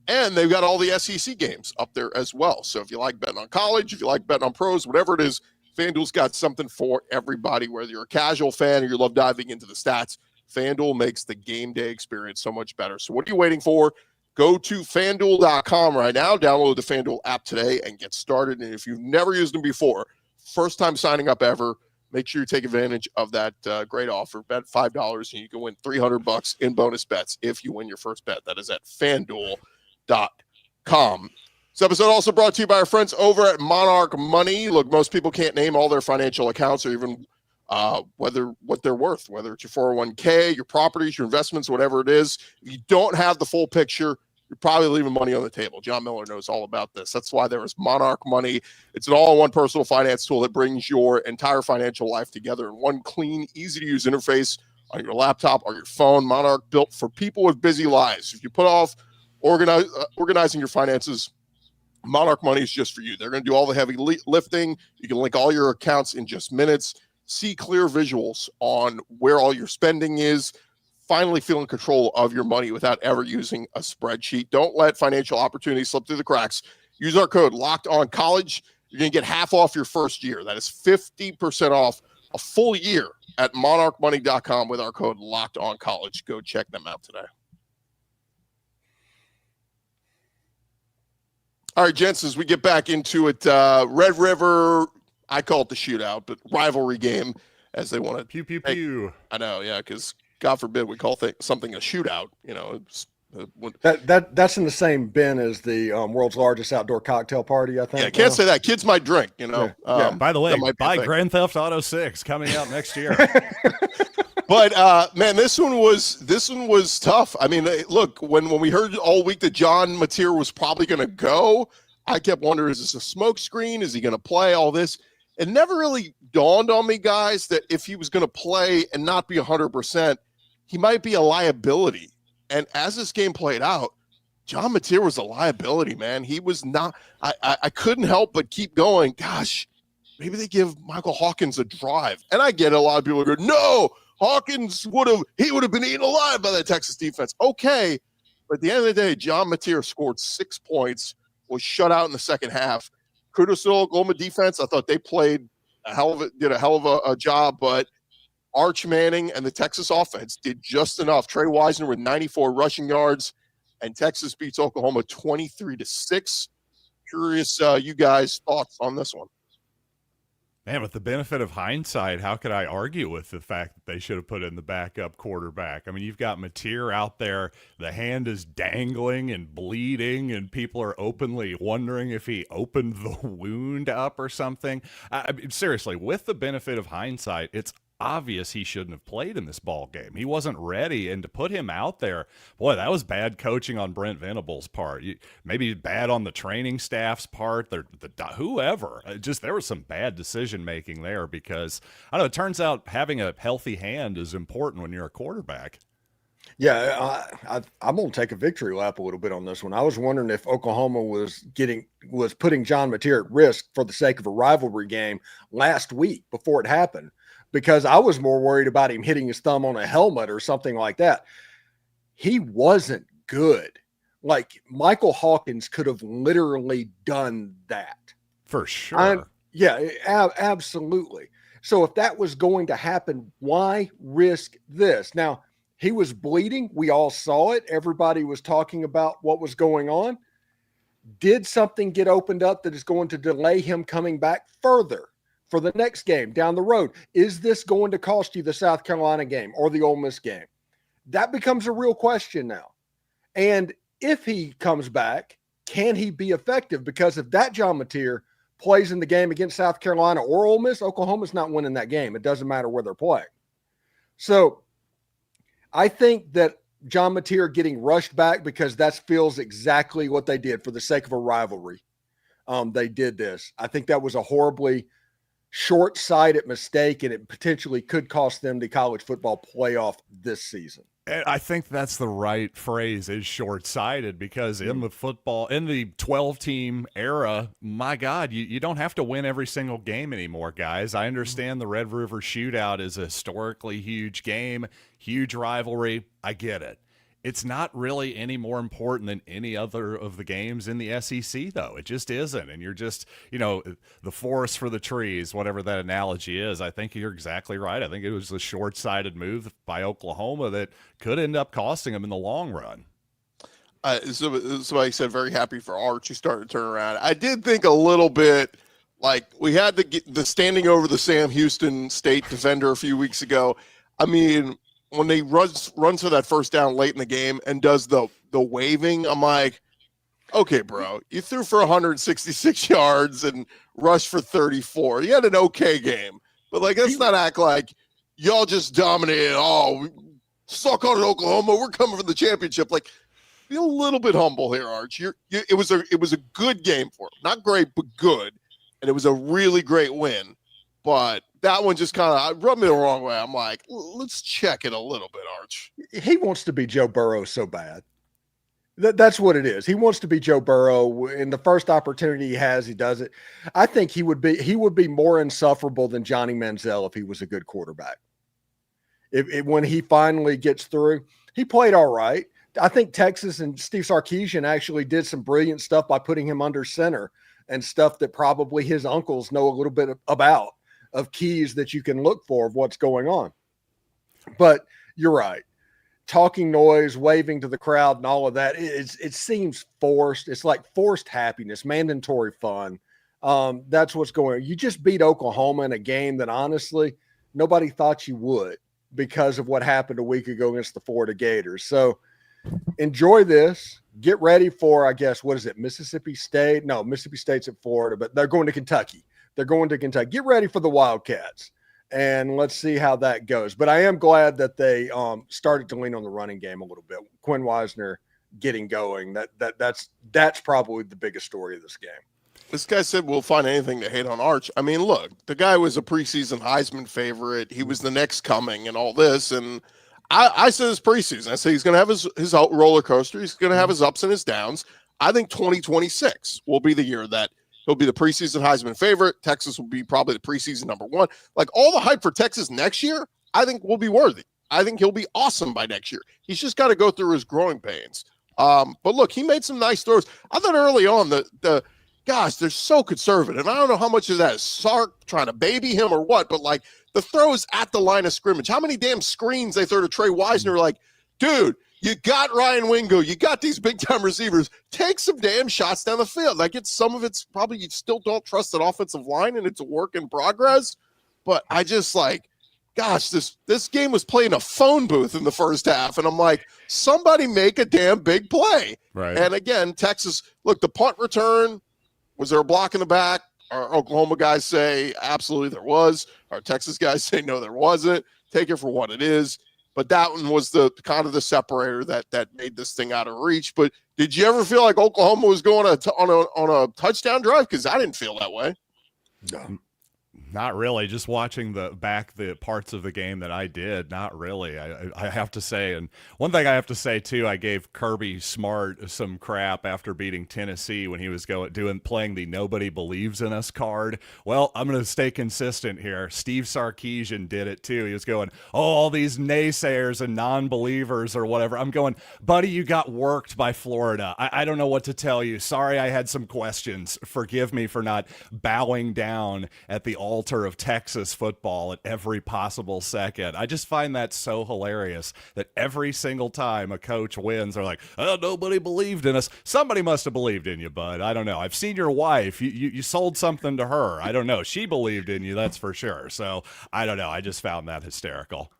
Speaker 1: And they've got all the SEC games up there as well. So if you like betting on college, if you like betting on pros, whatever it is, FanDuel's got something for everybody. Whether you're a casual fan or you love diving into the stats, FanDuel makes the game day experience so much better. So what are you waiting for? Go to FanDuel.com right now. Download the FanDuel app today and get started. And if you've never used them before, first time signing up ever, make sure you take advantage of that great offer. Bet $5 and you can win $300 in bonus bets if you win your first bet. That is at FanDuel.com. This episode also brought to you by our friends over at Monarch Money. Look, most people can't name all their financial accounts or even what they're worth, whether it's your 401k, your properties, your investments, whatever it is. If you don't have the full picture, you're probably leaving money on the table. John Miller knows all about this. That's why there is Monarch Money. It's an all-in-one personal finance tool that brings your entire financial life together in one clean, easy-to-use interface on your laptop or your phone. Monarch built for people with busy lives. If you put off organizing your finances, Monarch Money is just for you. They're going to do all the heavy lifting. You can link all your accounts in just minutes, see clear visuals on where all your spending is, finally feel in control of your money without ever using a spreadsheet. Don't let financial opportunities slip through the cracks. Use our code LOCKEDONCollege. You're going to get half off your first year. That is 50% off a full year at monarchmoney.com with our code LOCKEDONCollege. Go check them out today. All right, gents, as we get back into it, Red River, I call it the shootout, but rivalry game as they want to.
Speaker 3: Pew, pew, pew.
Speaker 1: I know, yeah, because God forbid we call something a shootout.
Speaker 4: That's in the same bin as the world's largest outdoor cocktail party, I think.
Speaker 1: Yeah, can't say that. Kids might drink,
Speaker 4: Yeah.
Speaker 3: By the way, buy
Speaker 1: thing.
Speaker 3: Grand Theft Auto 6 coming out next year.
Speaker 1: But man, this one was tough. I mean, look, when we heard all week that John Mateer was probably going to go, I kept wondering, is this a smoke screen? Is he going to play all this? It never really dawned on me, guys, that if he was going to play and not be 100%, he might be a liability. And as this game played out, John Mateer was a liability, man. He was not. I couldn't help but keep going. Gosh, maybe they give Michael Hawkins a drive. And I get it, a lot of people go, no. Hawkins would have been eaten alive by that Texas defense. Okay, but at the end of the day, John Mateer scored 6 points, was shut out in the second half. Kudos to Oklahoma defense. I thought they did a hell of a job, but Arch Manning and the Texas offense did just enough. Trey Wisner with 94 rushing yards, and Texas beats Oklahoma 23-6. Curious, you guys' thoughts on this one?
Speaker 3: Man, with the benefit of hindsight, how could I argue with the fact that they should have put in the backup quarterback? I mean, you've got Mateer out there. The hand is dangling and bleeding, and people are openly wondering if he opened the wound up or something. I mean, seriously, with the benefit of hindsight, it's obvious he shouldn't have played in this ball game. He wasn't ready, and to put him out there, boy, that was bad coaching on Brent Venable's part. Maybe bad on the training staff's part, whoever. Just there was some bad decision making there because I don't know. It turns out having a healthy hand is important when you're a quarterback.
Speaker 4: Yeah, I'm going to take a victory lap a little bit on this one. I was wondering if Oklahoma was putting John Mateer at risk for the sake of a rivalry game last week before it happened, because I was more worried about him hitting his thumb on a helmet or something like that. He wasn't good. Like, Michael Hawkins could have literally done that.
Speaker 3: For sure.
Speaker 4: Absolutely. So if that was going to happen, why risk this? Now, he was bleeding. We all saw it. Everybody was talking about what was going on. Did something get opened up that is going to delay him coming back further for the next game down the road? Is this going to cost you the South Carolina game or the Ole Miss game? That becomes a real question now. And if he comes back, can he be effective? Because if that John Mateer plays in the game against South Carolina or Ole Miss, Oklahoma's not winning that game. It doesn't matter where they're playing. So I think that John Mateer getting rushed back, because that feels exactly what they did for the sake of a rivalry. They did this. I think that was a horribly short-sighted mistake, and it potentially could cost them the college football playoff this season.
Speaker 3: And I think that's the right phrase, is short-sighted, because in the 12-team era, my God, you don't have to win every single game anymore, guys. I understand the Red River Shootout is a historically huge game, huge rivalry. I get it. It's not really any more important than any other of the games in the SEC, though. It just isn't. And you're just, the forest for the trees, whatever that analogy is. I think you're exactly right. I think it was a short-sighted move by Oklahoma that could end up costing them in the long run.
Speaker 1: Somebody said, very happy for Arch. He started to turn around. I did think a little bit like we had the standing over the Sam Houston State defender a few weeks ago. I mean, when they runs for that first down late in the game and does the waving, I'm like, okay, bro, you threw for 166 yards and rushed for 34. You had an okay game, but let's not act like y'all just dominated. Oh, suck on it, Oklahoma. We're coming for the championship. Be a little bit humble here, Arch. It was a good game for him. Not great, but good, and it was a really great win. But that one just kind of rubbed me the wrong way. I'm like, let's check it a little bit, Arch.
Speaker 4: He wants to be Joe Burrow so bad. That's what it is. He wants to be Joe Burrow. In the first opportunity he has, he does it. I think he would be more insufferable than Johnny Manziel if he was a good quarterback. When he finally gets through, he played all right. I think Texas and Steve Sarkisian actually did some brilliant stuff by putting him under center and stuff that probably his uncles know a little bit about, of keys that you can look for of what's going on. But you're right. Talking noise, waving to the crowd and all of that, it seems forced. It's like forced happiness, mandatory fun. That's what's going on. You just beat Oklahoma in a game that honestly nobody thought you would because of what happened a week ago against the Florida Gators. So enjoy this. Get ready for, I guess, what is it, Mississippi State? No, Mississippi State's at Florida, but they're going to Kentucky. Get ready for the Wildcats, and let's see how that goes. But I am glad that they started to lean on the running game a little bit. Quinn Wisner getting going. That's probably the biggest story of this game.
Speaker 1: This guy said we'll find anything to hate on Arch. I mean, look, the guy was a preseason Heisman favorite. He was the next coming and all this. And I said this preseason. I said he's going to have his roller coaster. He's going to have his ups and his downs. I think 2026 will be the year that he'll be the preseason Heisman favorite. Texas will be probably the preseason number one. All the hype for Texas next year, I think will be worthy. I think he'll be awesome by next year. He's just got to go through his growing pains. But look, he made some nice throws. I thought early on the gosh, they're so conservative. I don't know how much of that is Sark trying to baby him or what, but the throws at the line of scrimmage, how many damn screens they throw to Trey Wisner, dude, You got Ryan Wingo. You got these big-time receivers. Take some damn shots down the field. Like, some of it's probably you still don't trust that offensive line, and it's a work in progress. But I just gosh, this game was playing a phone booth in the first half, and I'm like, somebody make a damn big play.
Speaker 3: Right.
Speaker 1: And again, Texas, look, the punt return, was there a block in the back? Our Oklahoma guys say absolutely there was. Our Texas guys say no, there wasn't. Take it for what it is. But that one was the kind of the separator that made this thing out of reach. But did you ever feel like Oklahoma was going on a touchdown drive? Because I didn't feel that way.
Speaker 4: No.
Speaker 3: Not really. Just watching the parts of the game that I did, not really. I have to say, and one thing I have to say too, I gave Kirby Smart some crap after beating Tennessee when he was playing the "Nobody Believes in Us" card. Well, I'm going to stay consistent here. Steve Sarkisian did it too. He was going, "Oh, all these naysayers and non-believers or whatever." I'm going, buddy, you got worked by Florida. I don't know what to tell you. Sorry, I had some questions. Forgive me for not bowing down at the altar of Texas football at every possible second. I just find that so hilarious that every single time a coach wins, they're like, "Oh, nobody believed in us." Somebody must have believed in you, bud. I don't know. I've seen your wife. You sold something to her. I don't know. She believed in you, that's for sure. So I don't know. I just found that hysterical.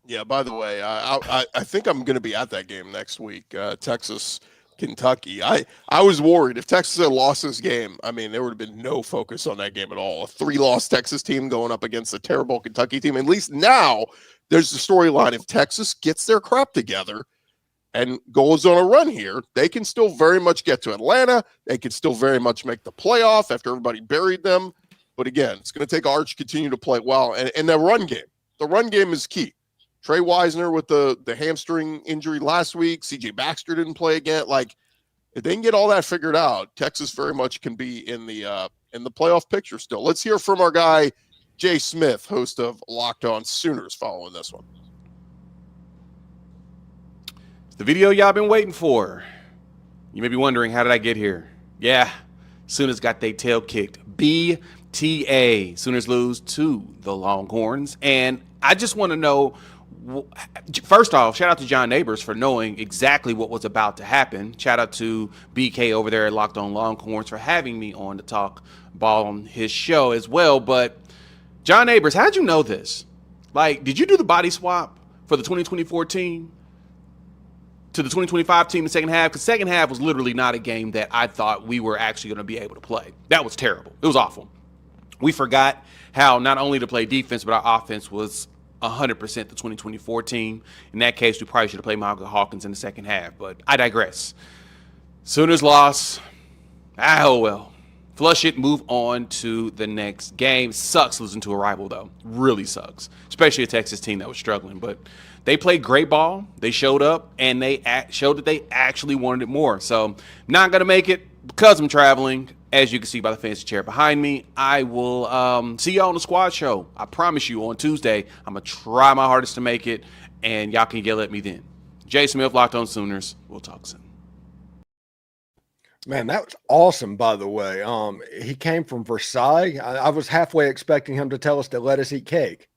Speaker 1: Yeah, by the way, I think I'm going to be at that game next week, Texas, Kentucky. I was worried if Texas had lost this game. I mean, there would have been no focus on that game at all. A 3-loss Texas team going up against a terrible Kentucky team. At least now there's the storyline. If Texas gets their crap together and goes on a run here, they can still very much get to Atlanta. They can still very much make the playoff after everybody buried them. But again, it's going to take Arch continue to play well. And the run game is key. Trey Wisner with the hamstring injury last week. CJ Baxter didn't play again. Like, if they can get all that figured out, Texas very much can be in the playoff picture still. Let's hear from our guy, Jay Smith, host of Locked On Sooners, following this one.
Speaker 7: The video y'all been waiting for. You may be wondering, how did I get here? Yeah, Sooners got their tail kicked. BTA. Sooners lose to the Longhorns. And I just want to know, first off, shout out to John Neighbors for knowing exactly what was about to happen. Shout out to BK over there at Locked On Longhorns for having me on to talk ball on his show as well. But John Neighbors, how'd you know this? Like, did you do the body swap for the 2024 team to the 2025 team in the second half? Because second half was literally not a game that I thought we were actually going to be able to play. That was terrible. It was awful. We forgot how not only to play defense, but our offense was 100% the 2024 team. In that case, we probably should have played Michael Hawkins in the second half, but I digress. Sooners lost. Oh, well. Flush it, move on to the next game. Sucks losing to a rival, though. Really sucks, especially a Texas team that was struggling. But they played great ball. They showed up, and they showed that they actually wanted it more. So not going to make it because I'm traveling. As you can see by the fancy chair behind me, I will see y'all on the squad show. I promise you on Tuesday, I'm going to try my hardest to make it, and y'all can yell at me then. Jay Smith, Locked On Sooners. We'll talk soon.
Speaker 4: Man, that was awesome, by the way. He came from Versailles. I was halfway expecting him to tell us to let us eat cake.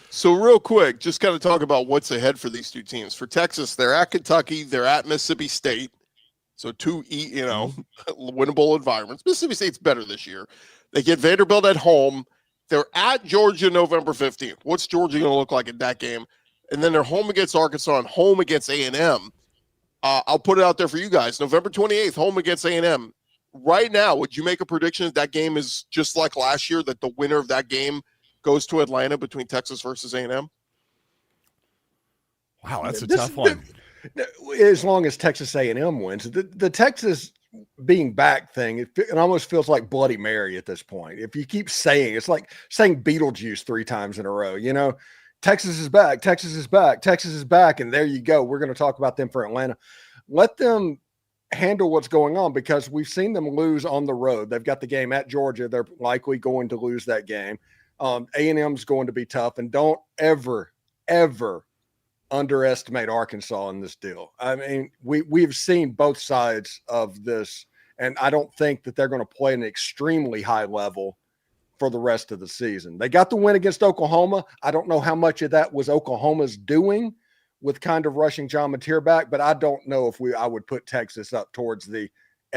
Speaker 1: So real quick, just kind of talk about what's ahead for these two teams. For Texas, they're at Kentucky. They're at Mississippi State. So two, winnable environments. Mississippi State's better this year. They get Vanderbilt at home. They're at Georgia November 15th. What's Georgia going to look like in that game? And then they're home against Arkansas and home against A&M. I'll put it out there for you guys. November 28th, home against A&M. Right now, would you make a prediction that game is just like last year, that the winner of that game goes to Atlanta between Texas versus A&M?
Speaker 3: Wow, that's a tough one.
Speaker 4: As long as Texas A&M wins. The Texas being back thing, it almost feels like Bloody Mary at this point. If you keep saying, it's like saying Beetlejuice 3 times in a row, Texas is back, Texas is back, Texas is back, and there you go. We're going to talk about them for Atlanta. Let them handle what's going on, because we've seen them lose on the road. They've got the game at Georgia. They're likely going to lose that game. A&M's going to be tough, and don't ever underestimate Arkansas in this deal. I mean, we've seen both sides of this, and I don't think that they're going to play an extremely high level for the rest of the season. They got the win against Oklahoma. I don't know how much of that was Oklahoma's doing, with kind of rushing John Mateer back, but I don't know if I would put Texas up towards the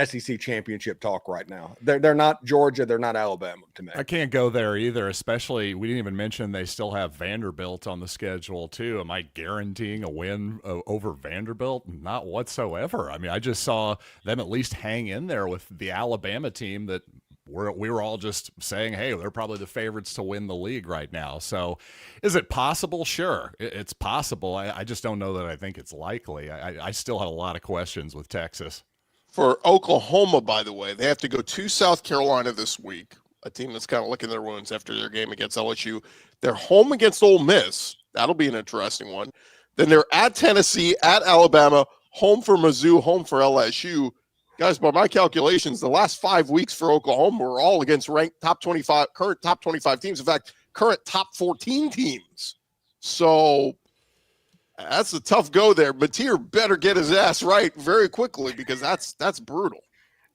Speaker 4: SEC championship talk right now. They're not Georgia. They're not Alabama to me.
Speaker 3: I can't go there either, especially we didn't even mention they still have Vanderbilt on the schedule too. Am I guaranteeing a win over Vanderbilt? Not whatsoever. I mean, I just saw them at least hang in there with the Alabama team that we were all just saying, hey, they're probably the favorites to win the league right now. So is it possible? Sure, it's possible. I just don't know that I think it's likely. I still have a lot of questions with Texas.
Speaker 1: For Oklahoma, by the way, they have to go to South Carolina this week, a team that's kind of licking their wounds after their game against LSU. They're home against Ole Miss. That'll be an interesting one. Then they're at Tennessee, at Alabama, home for Mizzou, home for LSU. Guys, by my calculations, the last 5 weeks for Oklahoma were all against ranked top 25, current top 25 teams. In fact, current top 14 teams. So that's a tough go there. Mateer better get his ass right very quickly because that's brutal.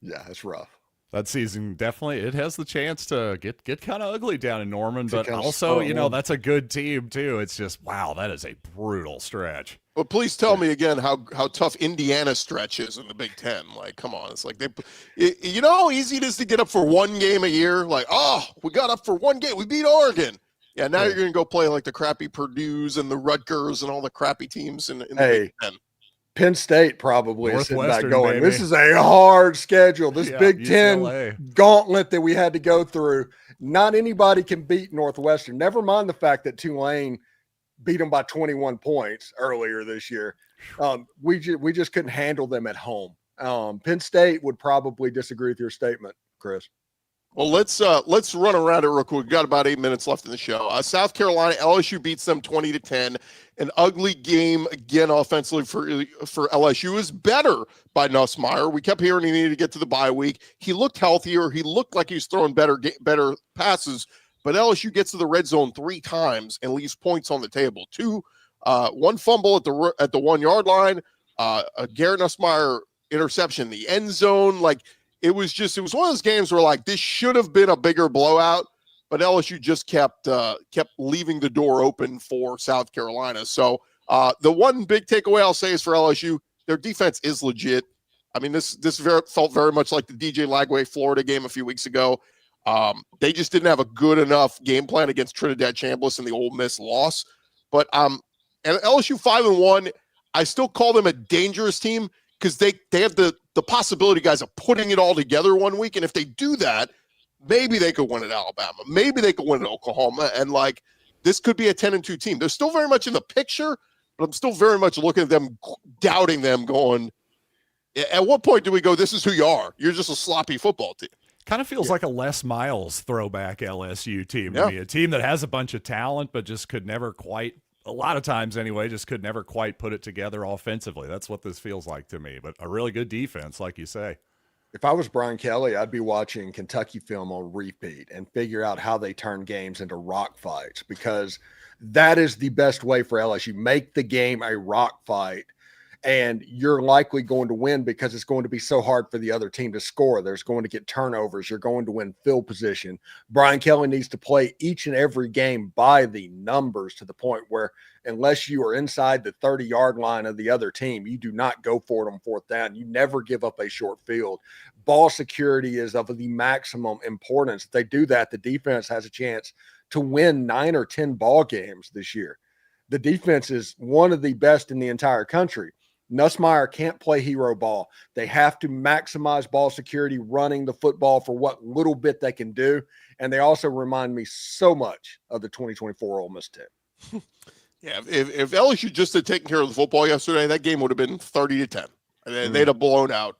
Speaker 4: Yeah, it's rough.
Speaker 3: That season definitely it has the chance to get kind of ugly down in Norman, but also that's a good team too. It's just wow, that is a brutal stretch.
Speaker 1: But please tell me again how tough Indiana's stretch is in the Big Ten. Like, come on, it's like you know how easy it is to get up for one game a year. Like, oh, we got up for one game, we beat Oregon. Yeah, now you're going to go play like the crappy Purdue's and the Rutgers and all the crappy teams in the Big Ten.
Speaker 4: Penn State probably is sitting back going,
Speaker 3: baby.
Speaker 4: This is a hard schedule. This Big
Speaker 3: UCLA.
Speaker 4: Ten gauntlet that we had to go through. Not anybody can beat Northwestern. Never mind the fact that Tulane beat them by 21 points earlier this year. We just couldn't handle them at home. Penn State would probably disagree with your statement, Chris.
Speaker 1: Well, let's run around it real quick. We've got about 8 minutes left in the show. South Carolina, LSU beats them 20-10. An ugly game again offensively for LSU. Is better by Nussmeier. We kept hearing he needed to get to the bye week. He looked healthier. He looked like he was throwing better passes. But LSU gets to the red zone 3 times and leaves points on the table. One fumble at the 1 yard line. A Garrett Nussmeier interception in the end zone. It was one of those games where like this should have been a bigger blowout, but LSU just kept leaving the door open for South Carolina. So the one big takeaway I'll say is for LSU, their defense is legit. I mean, this felt very much like the DJ Lagway Florida game a few weeks ago. They just didn't have a good enough game plan against Trinidad Chambliss in the Ole Miss loss. But and LSU 5-1, I still call them a dangerous team because they have the possibility, guys, of putting it all together one week. And if they do that, maybe they could win at Alabama. Maybe they could win at Oklahoma. And this could be a 10-2 team. They're still very much in the picture, but I'm still very much looking at them, doubting them, going, at what point do we go, this is who you are? You're just a sloppy football team.
Speaker 3: Kind of feels like a Les Miles throwback LSU team to me. A team that has a bunch of talent, but just could never quite, a lot of times anyway, just could never quite put it together offensively. That's what this feels like to me. But a really good defense, like you say.
Speaker 4: If I was Brian Kelly, I'd be watching Kentucky film on repeat and figure out how they turn games into rock fights, because that is the best way for LSU. Make the game a rock fight, and you're likely going to win because it's going to be so hard for the other team to score. There's going to get turnovers. You're going to win field position. Brian Kelly needs to play each and every game by the numbers, to the point where unless you are inside the 30-yard line of the other team, you do not go for it on 4th down. You never give up a short field. Ball security is of the maximum importance. If they do that, the defense has a chance to win 9 or 10 ball games this year. The defense is one of the best in the entire country. Nussmeier can't play hero ball. They have to maximize ball security, running the football for what little bit they can do. And they also remind me so much of the 2024 Ole Miss team.
Speaker 1: Yeah, if LSU just had taken care of the football yesterday, that game would have been 30-10. They'd have blown out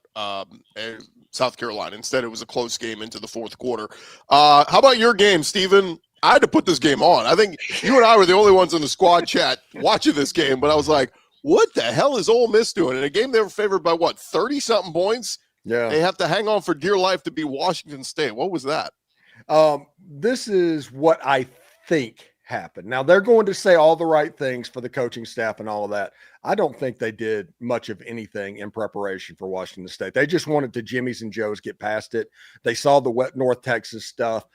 Speaker 1: South Carolina. Instead, it was a close game into the 4th quarter. How about your game, Steven? I had to put this game on. I think you and I were the only ones in the squad chat watching this game, but I was like, what the hell is Ole Miss doing? In a game they were favored by, 30-something points?
Speaker 4: Yeah.
Speaker 1: They have to hang on for dear life to beat Washington State. What was that?
Speaker 4: This is what I think happen. Now, they're going to say all the right things for the coaching staff and all of that. I don't think they did much of anything in preparation for Washington State. They just wanted to Jimmy's and Joe's get past it. They saw the wet North Texas stuff.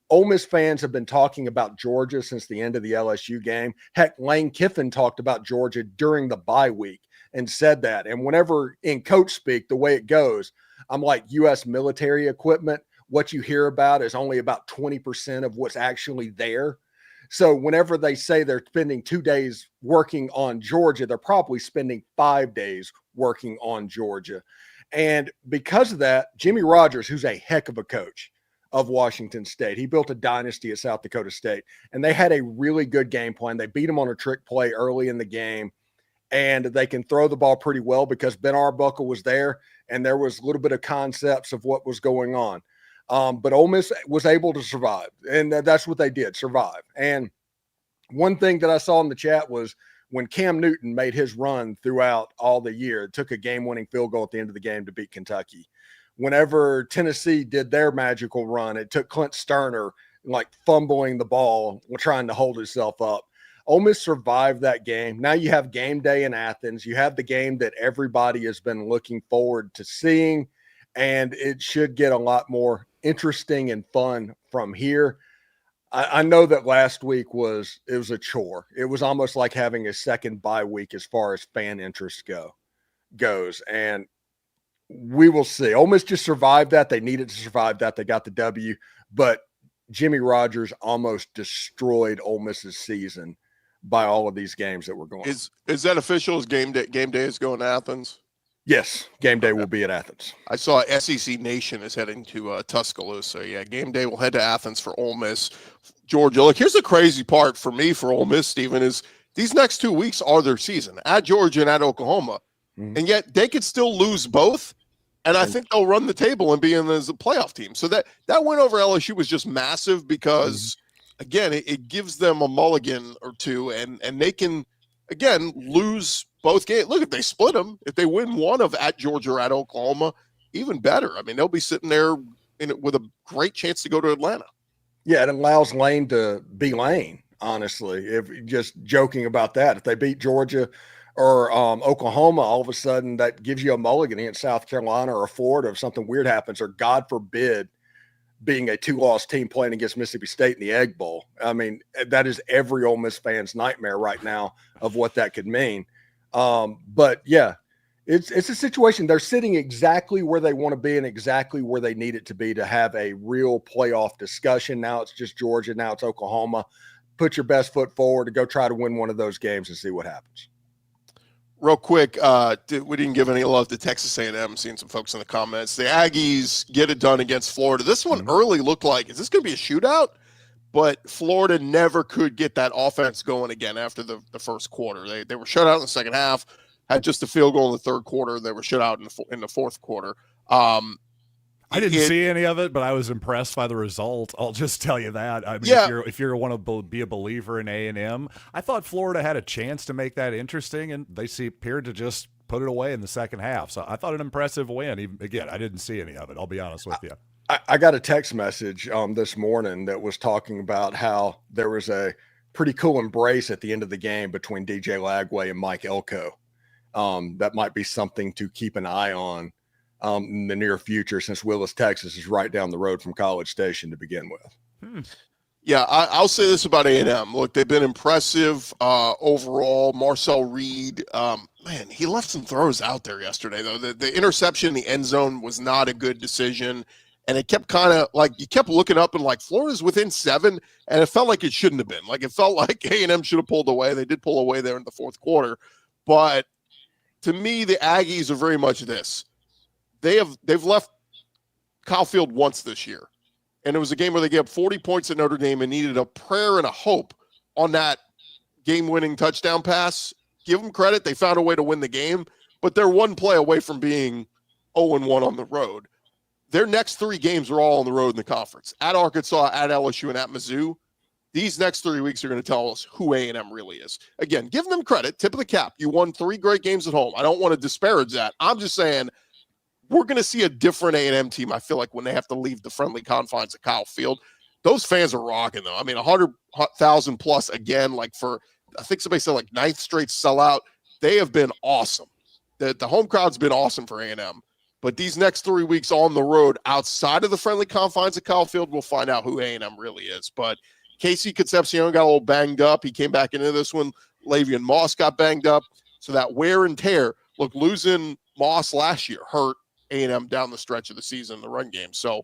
Speaker 4: Ole Miss fans have been talking about Georgia since the end of the LSU game. Heck, Lane Kiffin talked about Georgia during the bye week and said that. And whenever in coach speak, the way it goes, I'm like, U.S. military equipment, what you hear about is only about 20% of what's actually there. So whenever they say they're spending 2 days working on Georgia, they're probably spending 5 days working on Georgia. And because of that, Jimmy Rogers, who's a heck of a coach of Washington State, he built a dynasty at South Dakota State, and they had a really good game plan. They beat them on a trick play early in the game, and they can throw the ball pretty well because Ben Arbuckle was there, and there was a little bit of concepts of what was going on. But Ole Miss was able to survive, and that's what they did, survive. And one thing that I saw in the chat was when Cam Newton made his run throughout all the year, it took a game-winning field goal at the end of the game to beat Kentucky. Whenever Tennessee did their magical run, it took Clint Sterner like fumbling the ball, trying to hold himself up. Ole Miss survived that game. Now you have game day in Athens. You have the game that everybody has been looking forward to seeing, and it should get a lot more interesting and fun from here. I know that last week was a chore. It was almost like having a second bye week as far as fan interest goes. And we will see. Ole Miss just survived that. They needed to survive that. They got the W, but Jimmy Rogers almost destroyed Ole Miss's season by all of these games that were going.
Speaker 1: Is that official? Is game day is going to Athens?
Speaker 4: Yes, game day will be at Athens.
Speaker 1: I saw SEC Nation is heading to Tuscaloosa. Yeah, game day will head to Athens for Ole Miss, Georgia. Look, here's the crazy part for me for Ole Miss, Stephen, is these next 2 weeks are their season at Georgia and at Oklahoma, and yet they could still lose both, and I think they'll run the table and be in as a playoff team. So that win over LSU was just massive because, again, it gives them a mulligan or two, and they can, again, lose both games. Look, if they split them, if they win one of at Georgia or at Oklahoma, even better. I mean, they'll be sitting there with a great chance to go to Atlanta.
Speaker 4: Yeah, it allows Lane to be Lane, honestly. If just joking about that, if they beat Georgia or Oklahoma, all of a sudden that gives you a mulligan against South Carolina or Florida if something weird happens, or God forbid, being a 2-loss team playing against Mississippi State in the Egg Bowl. I mean, that is every Ole Miss fan's nightmare right now of what that could mean. But yeah, it's a situation. They're sitting exactly where they want to be and exactly where they need it to be to have a real playoff discussion. Now it's just Georgia. Now it's Oklahoma. Put your best foot forward to go try to win one of those games and see what happens.
Speaker 1: Real quick, we didn't give any love to Texas A&M. Seeing some folks in the comments. The Aggies get it done against Florida. This one early looked like, is this going to be a shootout? But Florida never could get that offense going again after the first quarter. They were shut out in the second half, had just a field goal in the third quarter. They were shut out in the fourth quarter.
Speaker 3: I didn't see any of it, but I was impressed by the result. I'll just tell you that. I mean, if you want to be a believer in A&M, I thought Florida had a chance to make that interesting, and they appeared to just put it away in the second half. So I thought an impressive win. Again, I didn't see any of it. I'll be honest with you.
Speaker 4: I got a text message this morning that was talking about how there was a pretty cool embrace at the end of the game between DJ Lagway and Mike Elko. That might be something to keep an eye on in the near future, since Willis, Texas is right down the road from College Station to begin with.
Speaker 1: Yeah, I'll say this about A&M. Look, they've been impressive overall. Marcel Reed, man, he left some throws out there yesterday, though. The interception in the end zone was not a good decision. And it kept kind of like, you kept looking up and like Florida's within 7, and it felt like it shouldn't have been. Like it felt like A&M should have pulled away. They did pull away there in the fourth quarter. But to me, the Aggies are very much this. They've left Kyle Field once this year. And it was a game where they gave up 40 points at Notre Dame and needed a prayer and a hope on that game-winning touchdown pass. Give them credit. They found a way to win the game. But they're one play away from being 0-1 on the road. Their next 3 games are all on the road in the conference. At Arkansas, at LSU, and at Mizzou. These next 3 weeks are going to tell us who A&M really is. Again, give them credit. Tip of the cap. You won 3 great games at home. I don't want to disparage that. I'm just saying we're going to see a different A&M team, I feel like, when they have to leave the friendly confines of Kyle Field. Those fans are rocking though. I mean, 100,000 plus again, like for, I think somebody said like 9th straight sellout. They have been awesome. The home crowd's been awesome for A&M. But these next 3 weeks on the road, outside of the friendly confines of Kyle Field, we'll find out who A&M really is. But Casey Concepcion got a little banged up. He came back into this one. Lavian Moss got banged up. So that wear and tear, look, losing Moss last year hurt A&M down the stretch of the season in the run game. So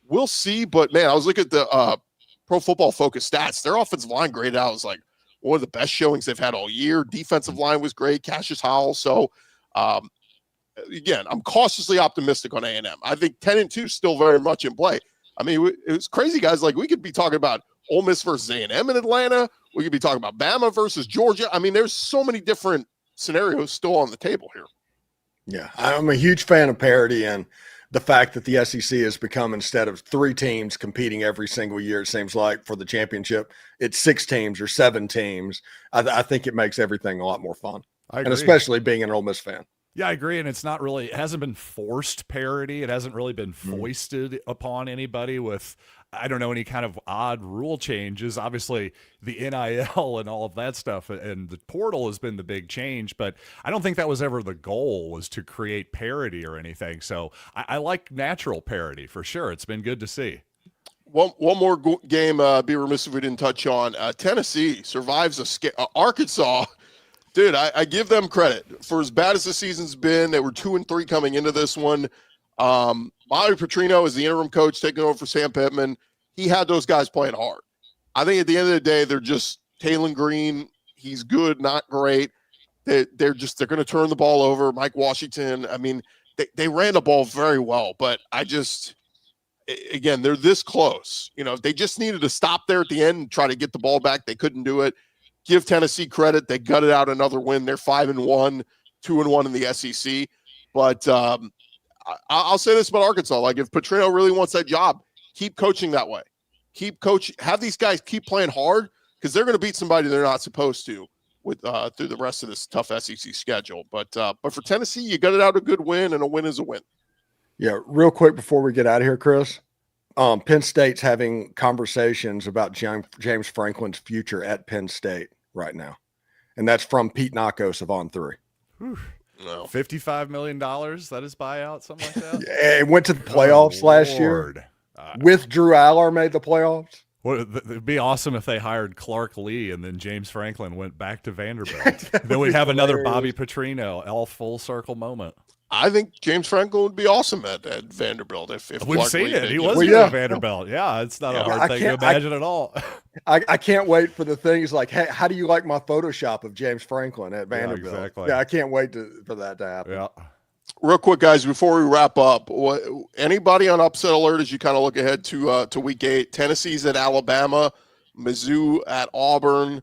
Speaker 1: we'll see. But, man, I was looking at the Pro Football Focus stats. Their offensive line graded out as like one of the best showings they've had all year. Defensive line was great. Cassius Howell. So, again, I'm cautiously optimistic on A&M. I think 10-2 is still very much in play. I mean, it was crazy, guys. Like, we could be talking about Ole Miss versus A&M in Atlanta. We could be talking about Bama versus Georgia. I mean, there's so many different scenarios still on the table here.
Speaker 4: Yeah, I'm a huge fan of parity and the fact that the SEC has become, instead of 3 teams competing every single year, it seems like for the championship, it's 6 teams or 7 teams. I think it makes everything a lot more fun.
Speaker 3: I agree.
Speaker 4: And especially being an Ole Miss fan.
Speaker 3: Yeah, I agree. And it's not really, it hasn't been forced parity. It hasn't really been foisted upon anybody with, I don't know, any kind of odd rule changes. Obviously, the NIL and all of that stuff and the portal has been the big change, but I don't think that was ever the goal, was to create parity or anything. So I like natural parity for sure. It's been good to see.
Speaker 1: One more game, be remiss if we didn't touch on. Tennessee survives Arkansas. Dude, I give them credit for as bad as the season's been. They were 2-3 coming into this one. Bobby Petrino is the interim coach taking over for Sam Pittman. He had those guys playing hard. I think at the end of the day, they're just Taylon Green. He's good, not great. They're going to turn the ball over. Mike Washington. I mean, they ran the ball very well, but again, they're this close. You know, they just needed to stop there at the end and try to get the ball back. They couldn't do it. Give Tennessee credit. They gutted out another win. They're 5-1, 2-1 in the SEC. But I'll say this about Arkansas. Like, if Petrino really wants that job, keep coaching that way. Keep coaching. Have these guys keep playing hard, because they're going to beat somebody they're not supposed to with through the rest of this tough SEC schedule. But for Tennessee, you gutted out a good win, and a win is a win. Yeah,
Speaker 4: real quick before we get out of here, Chris. Penn State's having conversations about James Franklin's future at Penn State right now. And that's from Pete Nakos of On3.
Speaker 3: No. $55 million, that is buyout, something like that?
Speaker 4: It went to the playoffs last year. With Drew Aller made the playoffs.
Speaker 3: Well, it'd be awesome if they hired Clark Lee and then James Franklin went back to Vanderbilt. Then we'd have another Bobby Petrino, all full circle moment.
Speaker 1: I think James Franklin would be awesome at Vanderbilt. If
Speaker 3: we've
Speaker 1: Clark
Speaker 3: seen
Speaker 1: Lee
Speaker 3: it. He was
Speaker 4: Well,
Speaker 3: at Vanderbilt. Yeah, it's not a hard thing to imagine at all.
Speaker 4: I can't wait for the things like, hey, how do you like my Photoshop of James Franklin at Vanderbilt?
Speaker 3: Yeah, exactly.
Speaker 4: Yeah, I can't wait for that to happen.
Speaker 3: Yeah.
Speaker 1: Real quick, guys, before we wrap up, anybody on upset alert as you kind of look ahead to week 8? Tennessee's at Alabama, Mizzou at Auburn,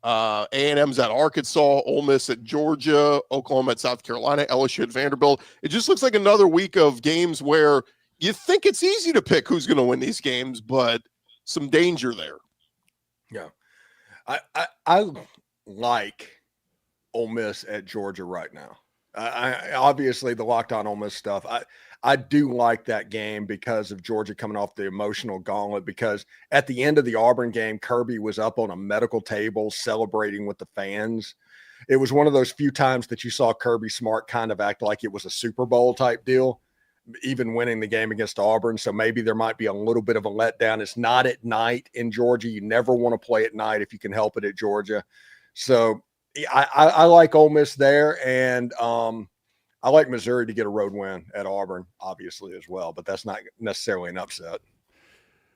Speaker 1: A&M's at Arkansas, Ole Miss at Georgia, Oklahoma at South Carolina, LSU at Vanderbilt. It just looks like another week of games where you think it's easy to pick who's going to win these games, but some danger there.
Speaker 4: Yeah. I like Ole Miss at Georgia right now. I obviously the Locked On Ole Miss stuff. I do like that game because of Georgia coming off the emotional gauntlet, because at the end of the Auburn game, Kirby was up on a medical table celebrating with the fans. It was one of those few times that you saw Kirby Smart kind of act like it was a Super Bowl type deal, even winning the game against Auburn. So maybe there might be a little bit of a letdown. It's not at night in Georgia. You never want to play at night if you can help it at Georgia. So I like Ole Miss there, and I like Missouri to get a road win at Auburn, obviously, as well, but that's not necessarily an upset.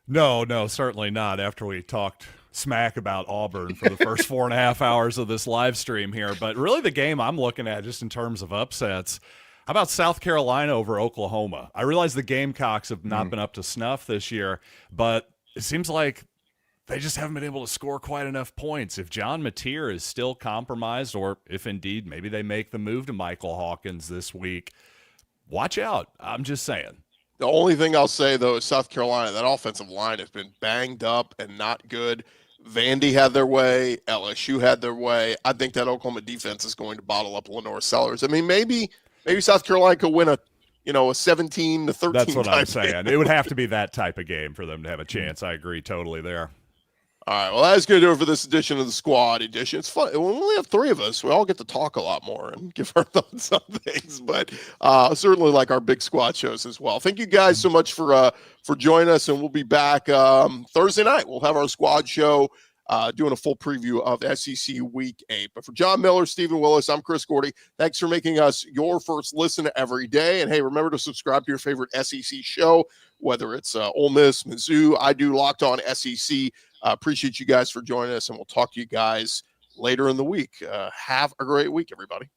Speaker 3: No, certainly not, after we talked smack about Auburn for the first 4.5 hours of this live stream here. But really the game I'm looking at just in terms of upsets, how about South Carolina over Oklahoma? I realize the Gamecocks have not been up to snuff this year, but it seems like they just haven't been able to score quite enough points. If John Mateer is still compromised, or if indeed maybe they make the move to Michael Hawkins this week, watch out. I'm just saying.
Speaker 1: The only thing I'll say, though, is South Carolina, that offensive line has been banged up and not good. Vandy had their way. LSU had their way. I think that Oklahoma defense is going to bottle up Lenore Sellers. I mean, maybe South Carolina could win a a 17-13.
Speaker 3: That's what I'm
Speaker 1: type
Speaker 3: saying.
Speaker 1: game.
Speaker 3: It would have to be that type of game for them to have a chance. I agree totally there.
Speaker 1: All right, well, that's going to do it for this edition of the Squad Edition. It's fun. We only have three of us. We all get to talk a lot more and give our thoughts on things, but certainly like our big squad shows as well. Thank you guys so much for joining us, and we'll be back Thursday night. We'll have our squad show doing a full preview of SEC Week 8. But for John Miller, Stephen Willis, I'm Chris Gordy. Thanks for making us your first listen every day. And hey, remember to subscribe to your favorite SEC show, whether it's Ole Miss, Mizzou, I do Locked On SEC. Appreciate you guys for joining us, and we'll talk to you guys later in the week. Have a great week, everybody.